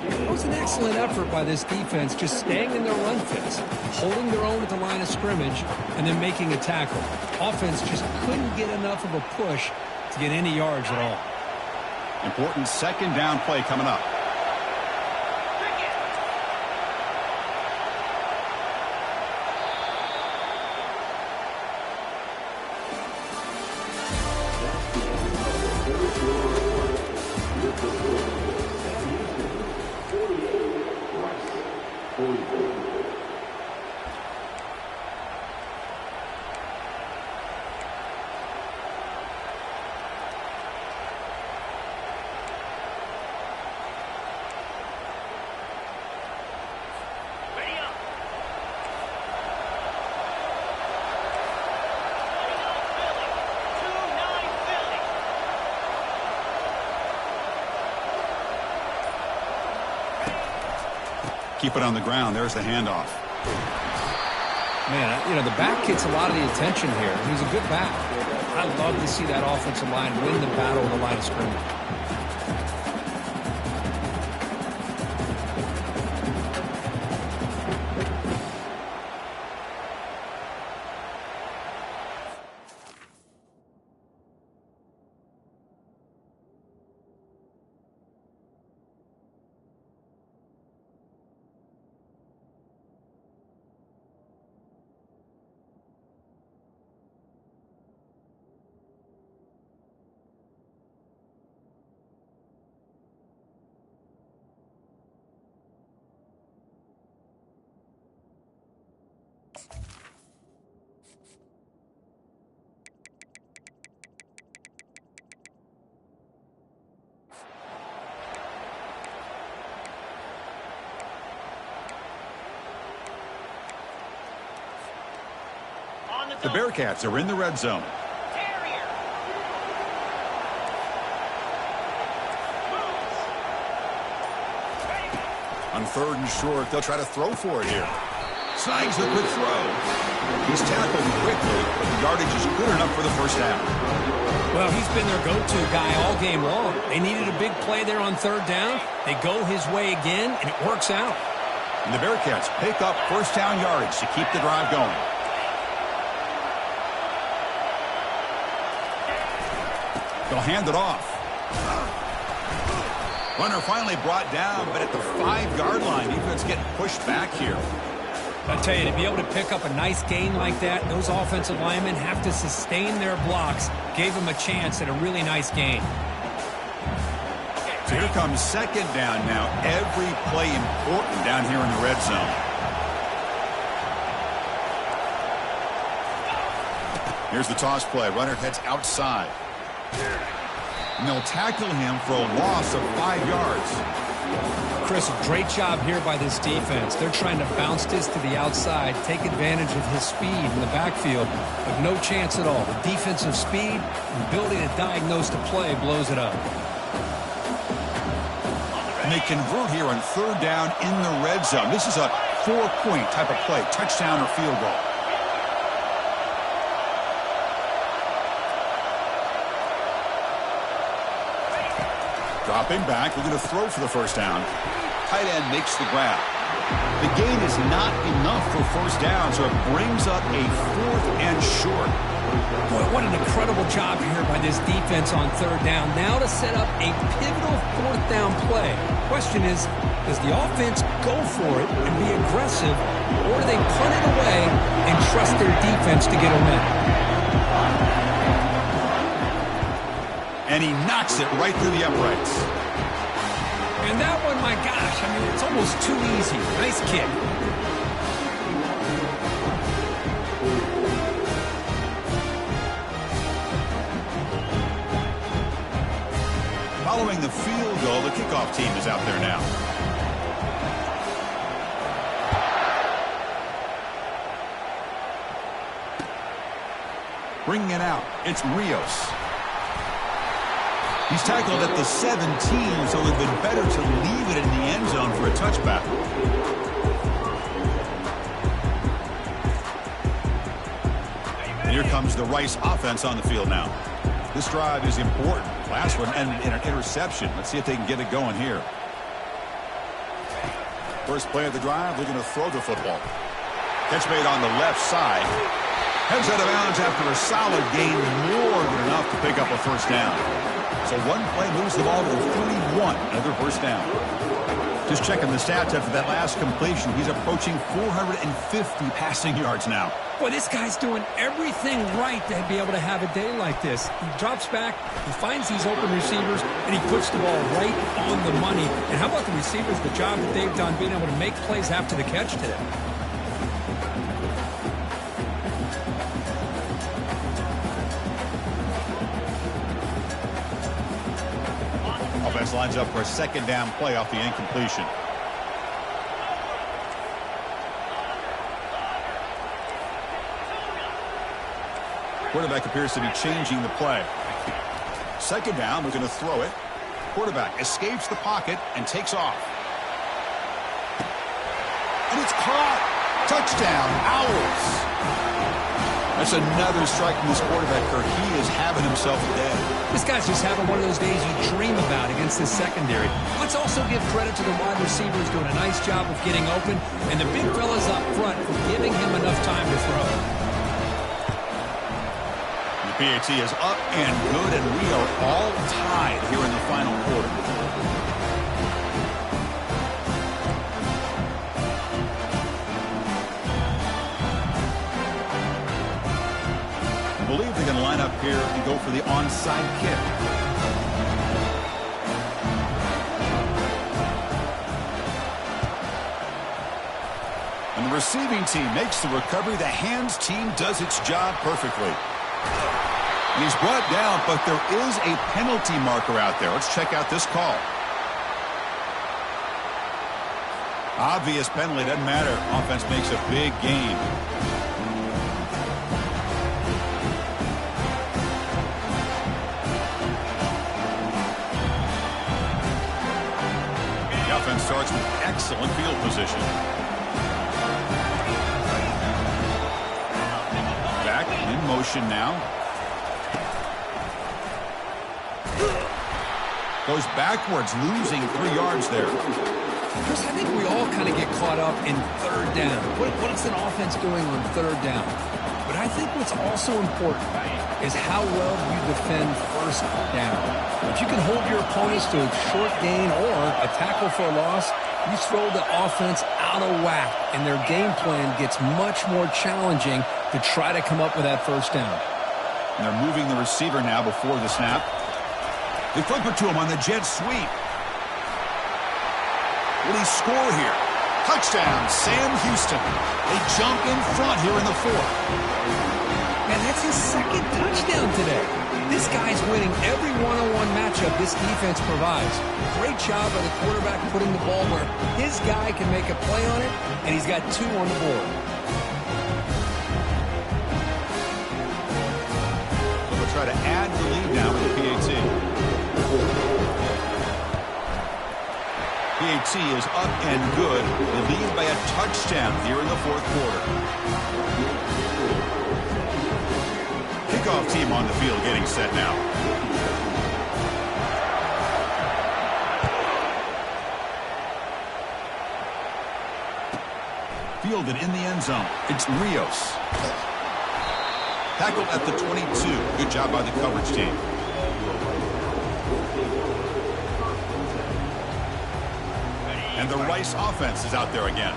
It was an excellent effort by this defense, just staying in their run fits, holding their own at the line of scrimmage, and then making a tackle. Offense just couldn't get enough of a push to get any yards at all. Important second down play coming up. Keep it on the ground. There's the handoff. Man, the back gets a lot of the attention here. He's a good back. I love to see that offensive line win the battle of the line of scrimmage. The Bearcats are in the red zone. On third and short, they'll try to throw for it here. Snags the quick throw. He's tackled quickly, but the yardage is good enough for the first down. Well, he's been their go-to guy all game long. They needed a big play there on third down. They go his way again, and it works out. And the Bearcats pick up first down yardage to keep the drive going. They'll hand it off. Runner finally brought down, but at the 5-yard line, defense getting pushed back here. I tell you, to be able to pick up a nice gain like that, those offensive linemen have to sustain their blocks. Gave them a chance at a really nice gain. So here comes second down now. Every play important down here in the red zone. Here's the toss play. Runner heads outside. And they'll tackle him for a loss of 5 yards. Chris, great job here by this defense. They're trying to bounce this to the outside, take advantage of his speed in the backfield, but no chance at all. The defensive speed and ability to diagnose the play blows it up. And they convert here on third down in the red zone. This is a 4-point type of play, touchdown or field goal. Dropping back, looking to throw for the first down. Tight end makes the grab. The gain is not enough for first down, so it brings up a 4th and short. Boy, what an incredible job here by this defense on third down. Now to set up a pivotal 4th down play. Question is, does the offense go for it and be aggressive, or do they punt it away and trust their defense to get a win? And he knocks it right through the uprights. And that one, my gosh, I mean, it's almost too easy. Nice kick. Following the field goal, the kickoff team is out there now. Bringing it out, it's Rios. He's tackled at the 17, so it would have been better to leave it in the end zone for a touchback. And here comes the Rice offense on the field now. This drive is important. Last one ended in an interception. Let's see if they can get it going here. First play of the drive, looking to throw the football. Catch made on the left side. Heads out of bounds after a solid gain, more than enough to pick up a first down. So one play moves the ball to the 31, another first down. Just checking the stats after that last completion. He's approaching 450 passing yards now. Boy, this guy's doing everything right to be able to have a day like this. He drops back, he finds these open receivers, and he puts the ball right on the money. And how about the receivers, the job that they've done being able to make plays after the catch today? Offense lines up for a second down play off the incompletion. Quarterback appears to be changing the play. Second down, we're going to throw it. Quarterback escapes the pocket and takes off. And it's caught. Touchdown, Owls. That's another strike from this quarterback, Kirk. He is having himself a day. This guy's just having one of those days you dream about against this secondary. Let's also give credit to the wide receivers doing a nice job of getting open, and the big fellas up front for giving him enough time to throw. The PAT is up and good, and we are all tied here in the final quarter. I believe they're going to line up here and go for the onside kick. And the receiving team makes the recovery. The hands team does its job perfectly. And he's brought down, but there is a penalty marker out there. Let's check out this call. Obvious penalty, doesn't matter. Offense makes a big gain. Offense starts with excellent field position. Back in motion now. Goes backwards, losing 3 yards there. Chris, I think we all kind of get caught up in third down. What is an offense doing on third down? But I think what's also important is how well you defend first down. If you can hold your opponents to a short gain or a tackle for a loss, you throw the offense out of whack, and their game plan gets much more challenging to try to come up with that first down. And they're moving the receiver now before the snap. They flip it to him on the jet sweep. Will he score here? Touchdown, Sam Houston. They jump in front here in the fourth. And that's his second touchdown today. This guy's winning every one-on-one matchup this defense provides. Great job by the quarterback putting the ball where his guy can make a play on it, and he's got 2 on the board. So they'll try to add the lead now with the PAT. PAT is up and good. They lead by a touchdown here in the fourth quarter. Kickoff team on the field getting set now. Fielded in the end zone. It's Rios. Tackled at the 22. Good job by the coverage team. And the Rice offense is out there again.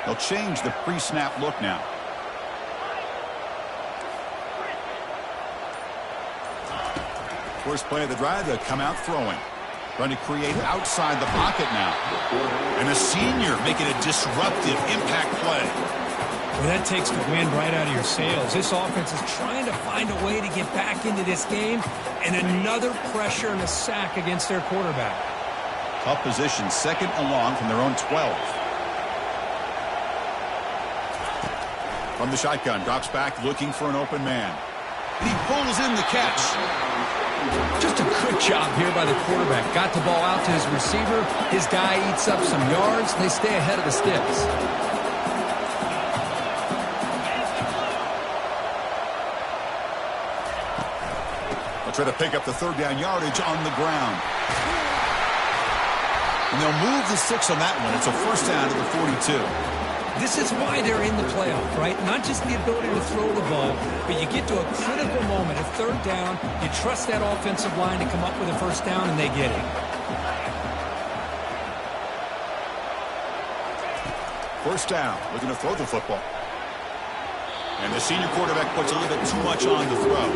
They'll change the pre-snap look now. First play of the drive, they'll come out throwing. Trying to create outside the pocket now. And a senior making a disruptive impact play. Well, that takes the wind right out of your sails. This offense is trying to find a way to get back into this game, and another pressure and a sack against their quarterback. Tough position, second and long from their own 12. From the shotgun, drops back looking for an open man. And he pulls in the catch. Just a good job here by the quarterback. Got the ball out to his receiver. His guy eats up some yards. They stay ahead of the sticks. They'll try to pick up the third down yardage on the ground. And they'll move the 6 on that one. It's a first down to the 42. This is why they're in the playoff, right? Not just the ability to throw the ball, but you get to a critical moment, a third down, you trust that offensive line to come up with a first down, and they get it. First down, looking to throw the football. And the senior quarterback puts a little bit too much on the throw.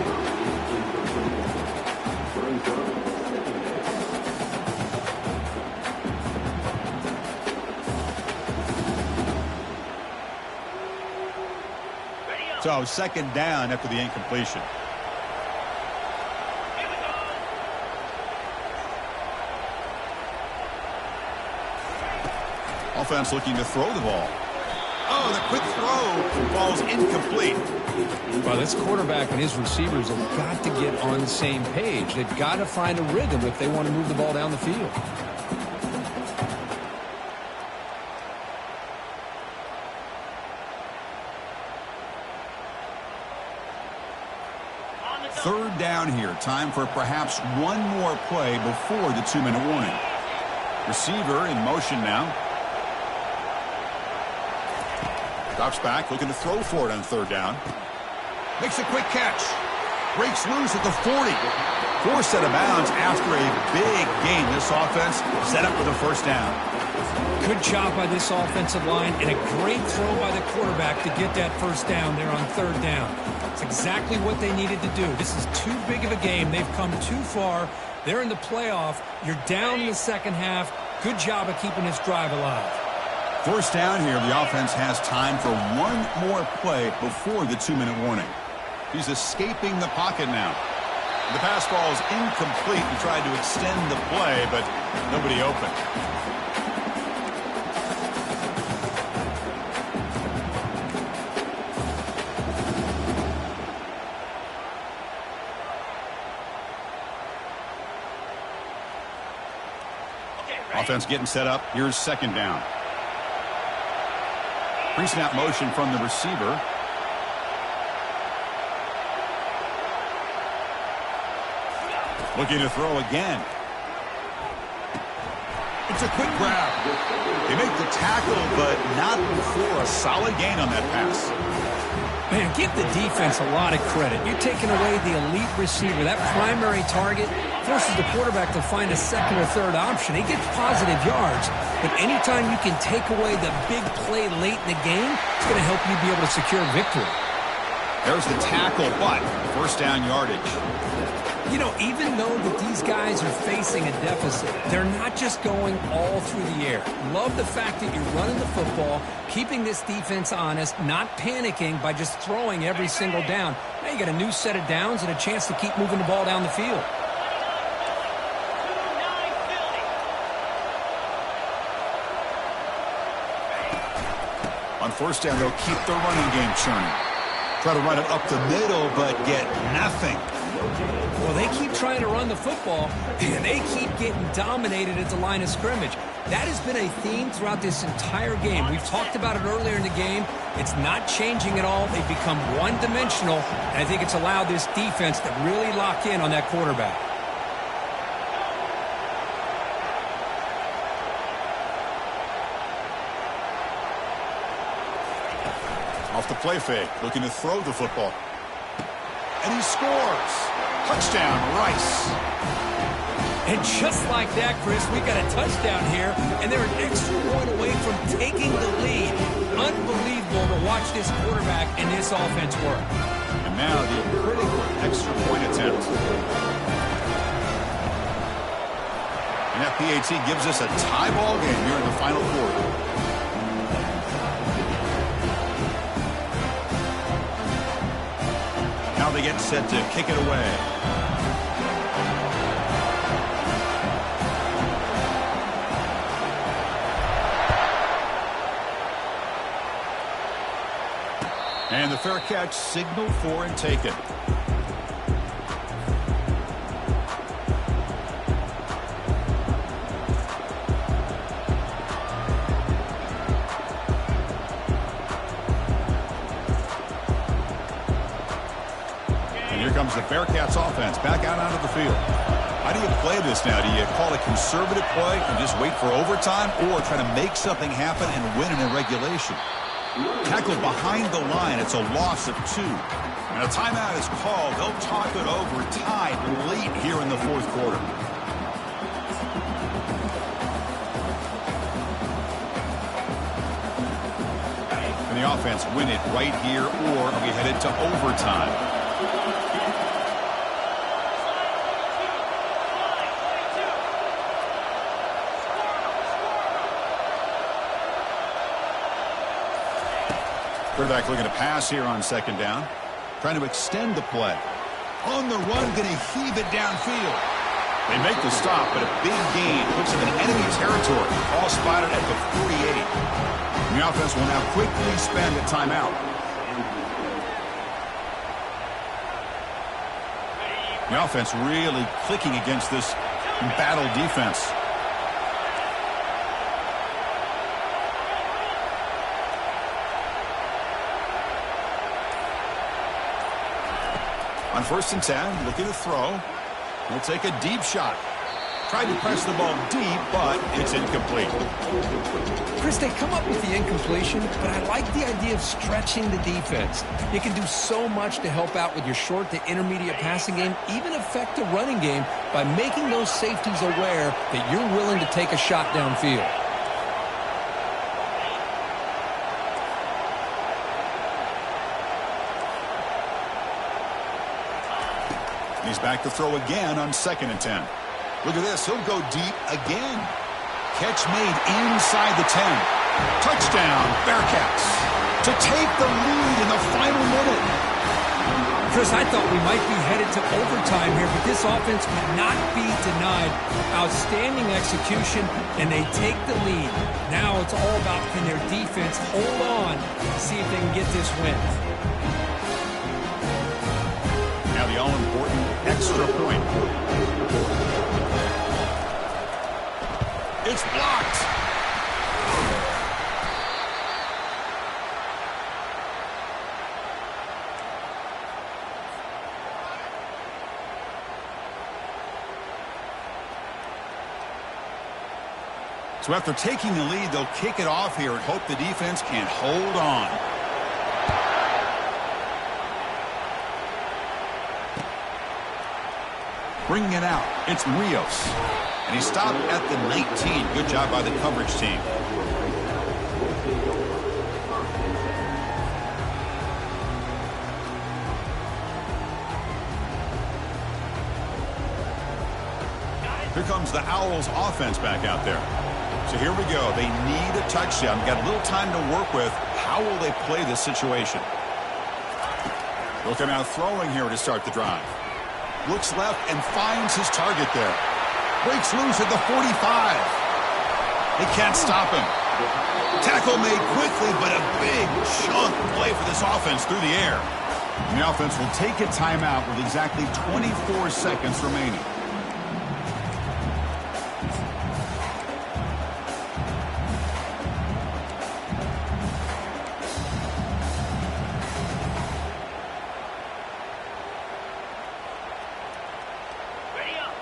So second down after the incompletion. Offense looking to throw the ball. Oh, the quick throw falls incomplete. Well, this quarterback and his receivers have got to get on the same page. They've got to find a rhythm if they want to move the ball down the field. Third down here. Time for perhaps one more play before the 2-minute warning. Receiver in motion now. Drops back, looking to throw for it on third down. Makes a quick catch. Breaks loose at the 40. Forced out of bounds after a big gain. This offense set up with a first down. Good job by this offensive line and a great throw by the quarterback to get that first down there on third down. It's exactly what they needed to do. This is too big of a game. They've come too far. They're in the playoff. You're down in the second half. Good job of keeping this drive alive. First down here. The offense has time for one more play before the 2-minute warning. He's escaping the pocket now. The pass ball is incomplete. He tried to extend the play, but nobody open. Offense getting set up. Here's second down. Pre-snap motion from the receiver. Looking to throw again. It's a quick grab. They make the tackle, but not before a solid gain on that pass. Man, give the defense a lot of credit. You're taking away the elite receiver. That primary target forces the quarterback to find a second or third option. He gets positive yards, but anytime you can take away the big play late in the game, it's going to help you be able to secure victory. There's the tackle, but first down yardage. You know, even though that these guys are facing a deficit, they're not just going all through the air. Love the fact that you're running the football, keeping this defense honest, not panicking by just throwing every single down. Now you got a new set of downs and a chance to keep moving the ball down the field. On first down, they'll keep the running game churning. Try to run it up the middle, but get nothing. Well, they keep trying to run the football, and they keep getting dominated at the line of scrimmage. That has been a theme throughout this entire game. We've talked about it earlier in the game. It's not changing at all. They've become one-dimensional, and I think it's allowed this defense to really lock in on that quarterback. Off the play fake, looking to throw the football. And he scores. Touchdown, Rice. And just like that, Chris, we got a touchdown here, and they're an extra point away from taking the lead. Unbelievable to watch this quarterback and this offense work. And now the critical extra point attempt. And that PAT gives us a tie ball game here in the final quarter. Now they get set to kick it away. And the fair catch signaled for and taken. brings the Bearcats offense back out onto the field. How do you play this now? Do you call a conservative play and just wait for overtime, or try to make something happen and win it in regulation? Tackled behind the line. It's a loss of 2. And a timeout is called. They'll talk it over, tied late here in the fourth quarter. Can the offense win it right here, or are we headed to overtime? Quarterback looking to pass here on second down. Trying to extend the play. On the run, going to heave it downfield. They make the stop, but a big gain puts them in enemy territory. All spotted at the 48. And the offense will now quickly spend a timeout. The offense really clicking against this battle defense. On 1st and 10, looking to throw. He'll take a deep shot. Tried to press the ball deep, but it's incomplete. Chris, they come up with the incompletion, but I like the idea of stretching the defense. You can do so much to help out with your short to intermediate passing game, even affect the running game by making those safeties aware that you're willing to take a shot downfield. He's back to throw again on 2nd and 10. Look at this. He'll go deep again. Catch made inside the 10. Touchdown, Bearcats. To take the lead in the final minute. Chris, I thought we might be headed to overtime here, but this offense could not be denied. Outstanding execution, and they take the lead. Now it's all about, can their defense hold on to see if they can get this win. Now the all-important extra point. It's blocked. So after taking the lead, they'll kick it off here and hope the defense can hold on. Bringing it out, it's Rios. And he stopped at the 19. Good job by the coverage team. Here comes the Owls offense back out there. So here we go. They need a touchdown. Got a little time to work with. How will they play this situation? They'll come out throwing here to start the drive. Looks left and finds his target there. Breaks loose at the 45. They can't stop him. Tackle made quickly, but a big chunk play for this offense through the air. And the offense will take a timeout with exactly 24 seconds remaining.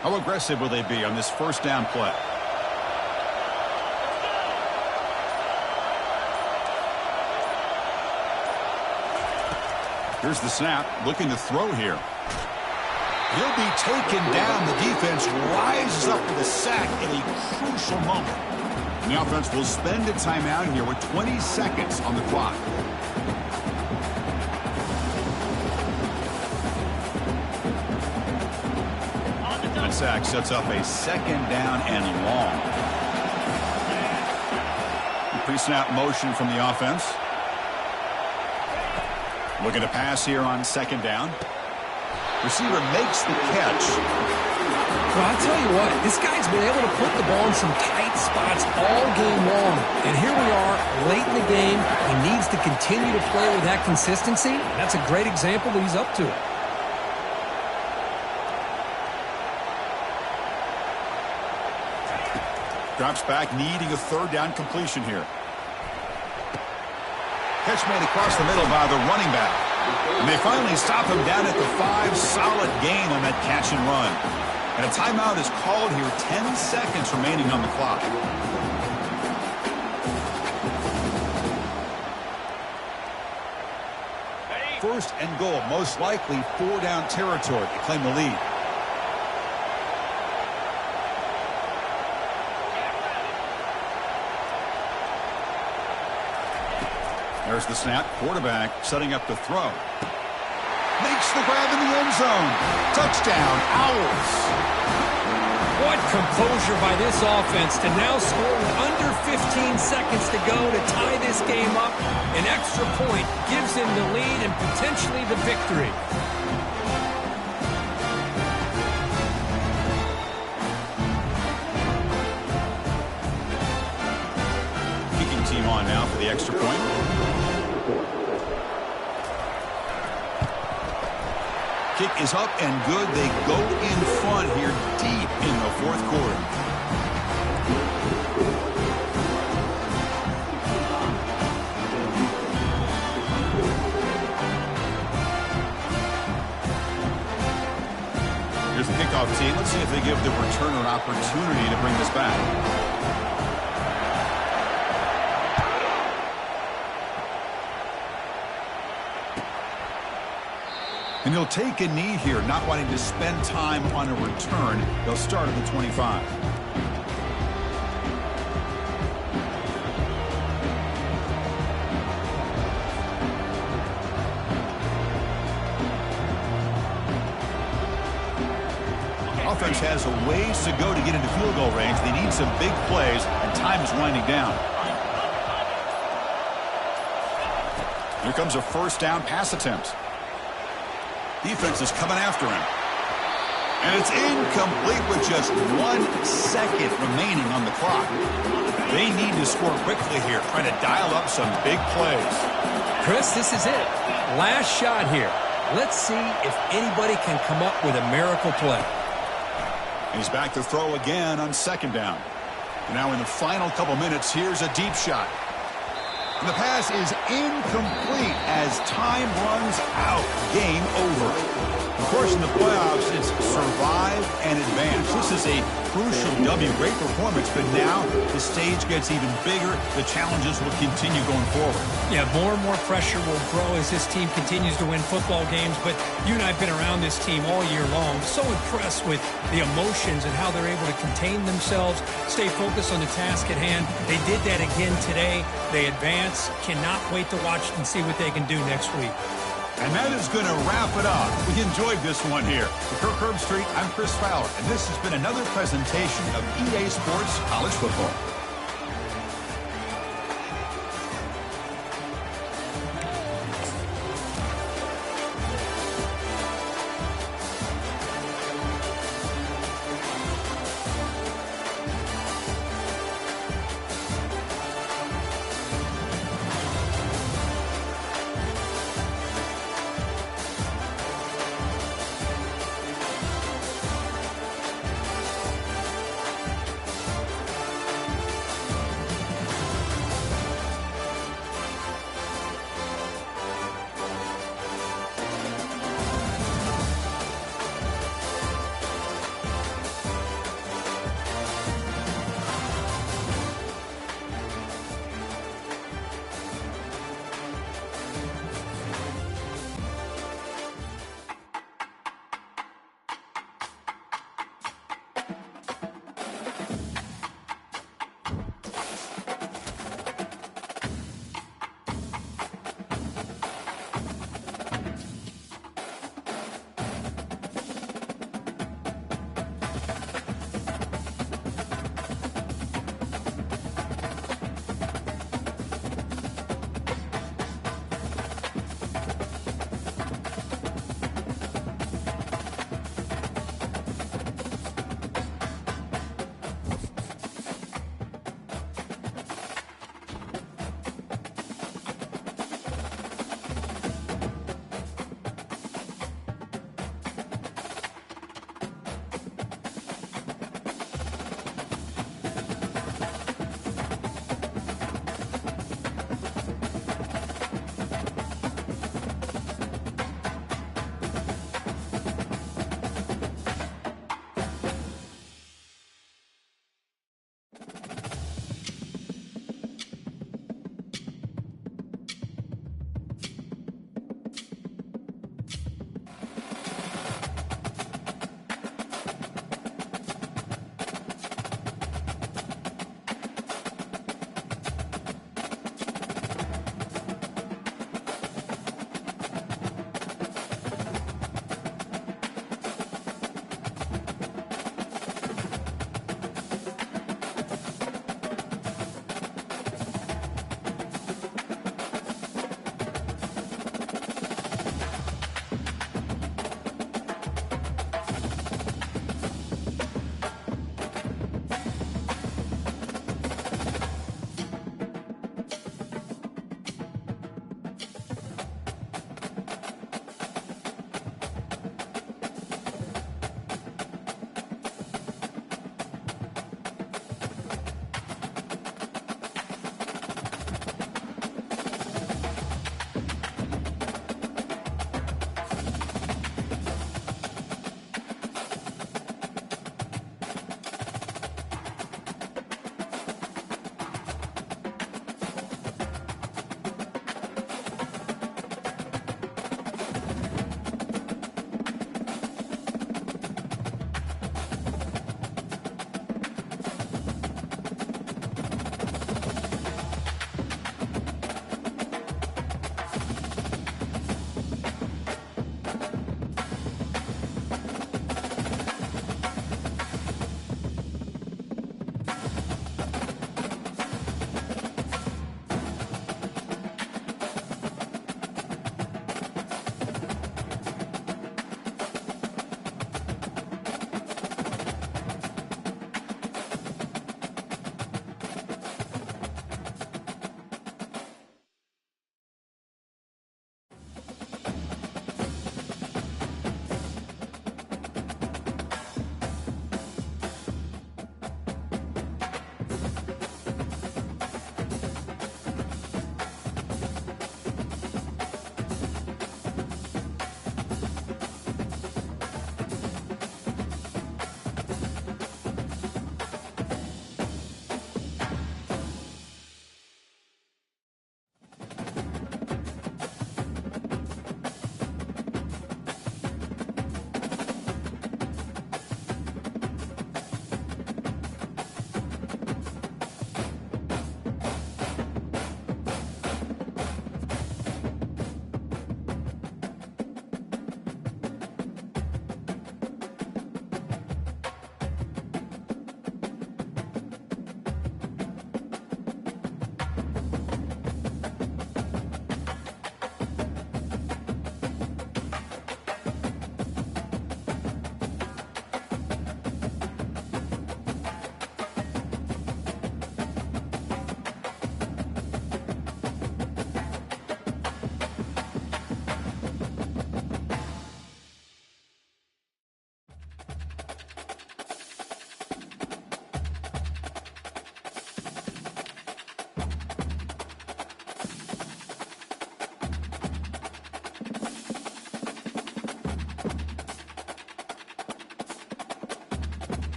How aggressive will they be on this first down play? Here's the snap, looking to throw here. He'll be taken down. The defense rises up with a sack in a crucial moment. And the offense will spend a timeout here with 20 seconds on the clock. That sack sets up a second down and long. Pre-snap motion from the offense. Looking to pass here on second down. Receiver makes the catch. Well, I'll tell you what, this guy's been able to put the ball in some tight spots all game long. And here we are, late in the game. He needs to continue to play with that consistency. That's a great example that he's up to it. Drops back, needing a third down completion here. Catch made across the middle by the running back. And they finally stop him down at the 5. Solid gain on that catch and run. And a timeout is called here. 10 seconds remaining on the clock. First and goal, most likely 4-down territory to claim the lead. There's the snap. Quarterback setting up the throw. Makes the grab in the end zone. Touchdown, Owls. What composure by this offense to now score with under 15 seconds to go to tie this game up. An extra point gives him the lead and potentially the victory. Kicking team on now for the extra point. Kick is up and good. They go in front here deep in the fourth quarter. Here's the kickoff team. Let's see if they give the returner an opportunity to bring this back. And he'll take a knee here, not wanting to spend time on a return. They'll start at the 25. Offense has a ways to go to get into field goal range. They need some big plays, and time is winding down. Here comes a first down pass attempt. Defense is coming after him. And it's incomplete with just 1 second remaining on the clock. They need to score quickly here, trying to dial up some big plays. Chris, this is it. Last shot here. Let's see if anybody can come up with a miracle play. He's back to throw again on second down. Now in the final couple minutes, here's a deep shot. And the pass is incomplete as time runs out. Game over. Of course, in the playoffs, it's survive and advance. This is a crucial W. Great performance, but now the stage gets even bigger. The challenges will continue going forward. Yeah, more and more pressure will grow as this team continues to win football games, but you and I have been around this team all year long. So impressed with the emotions and how they're able to contain themselves, stay focused on the task at hand. They did that again today. They advance. Cannot wait to watch and see what they can do next week. And that is going to wrap it up. We enjoyed this one here. For Kirk Herbstreit, I'm Chris Fowler, and this has been another presentation of EA Sports College Football.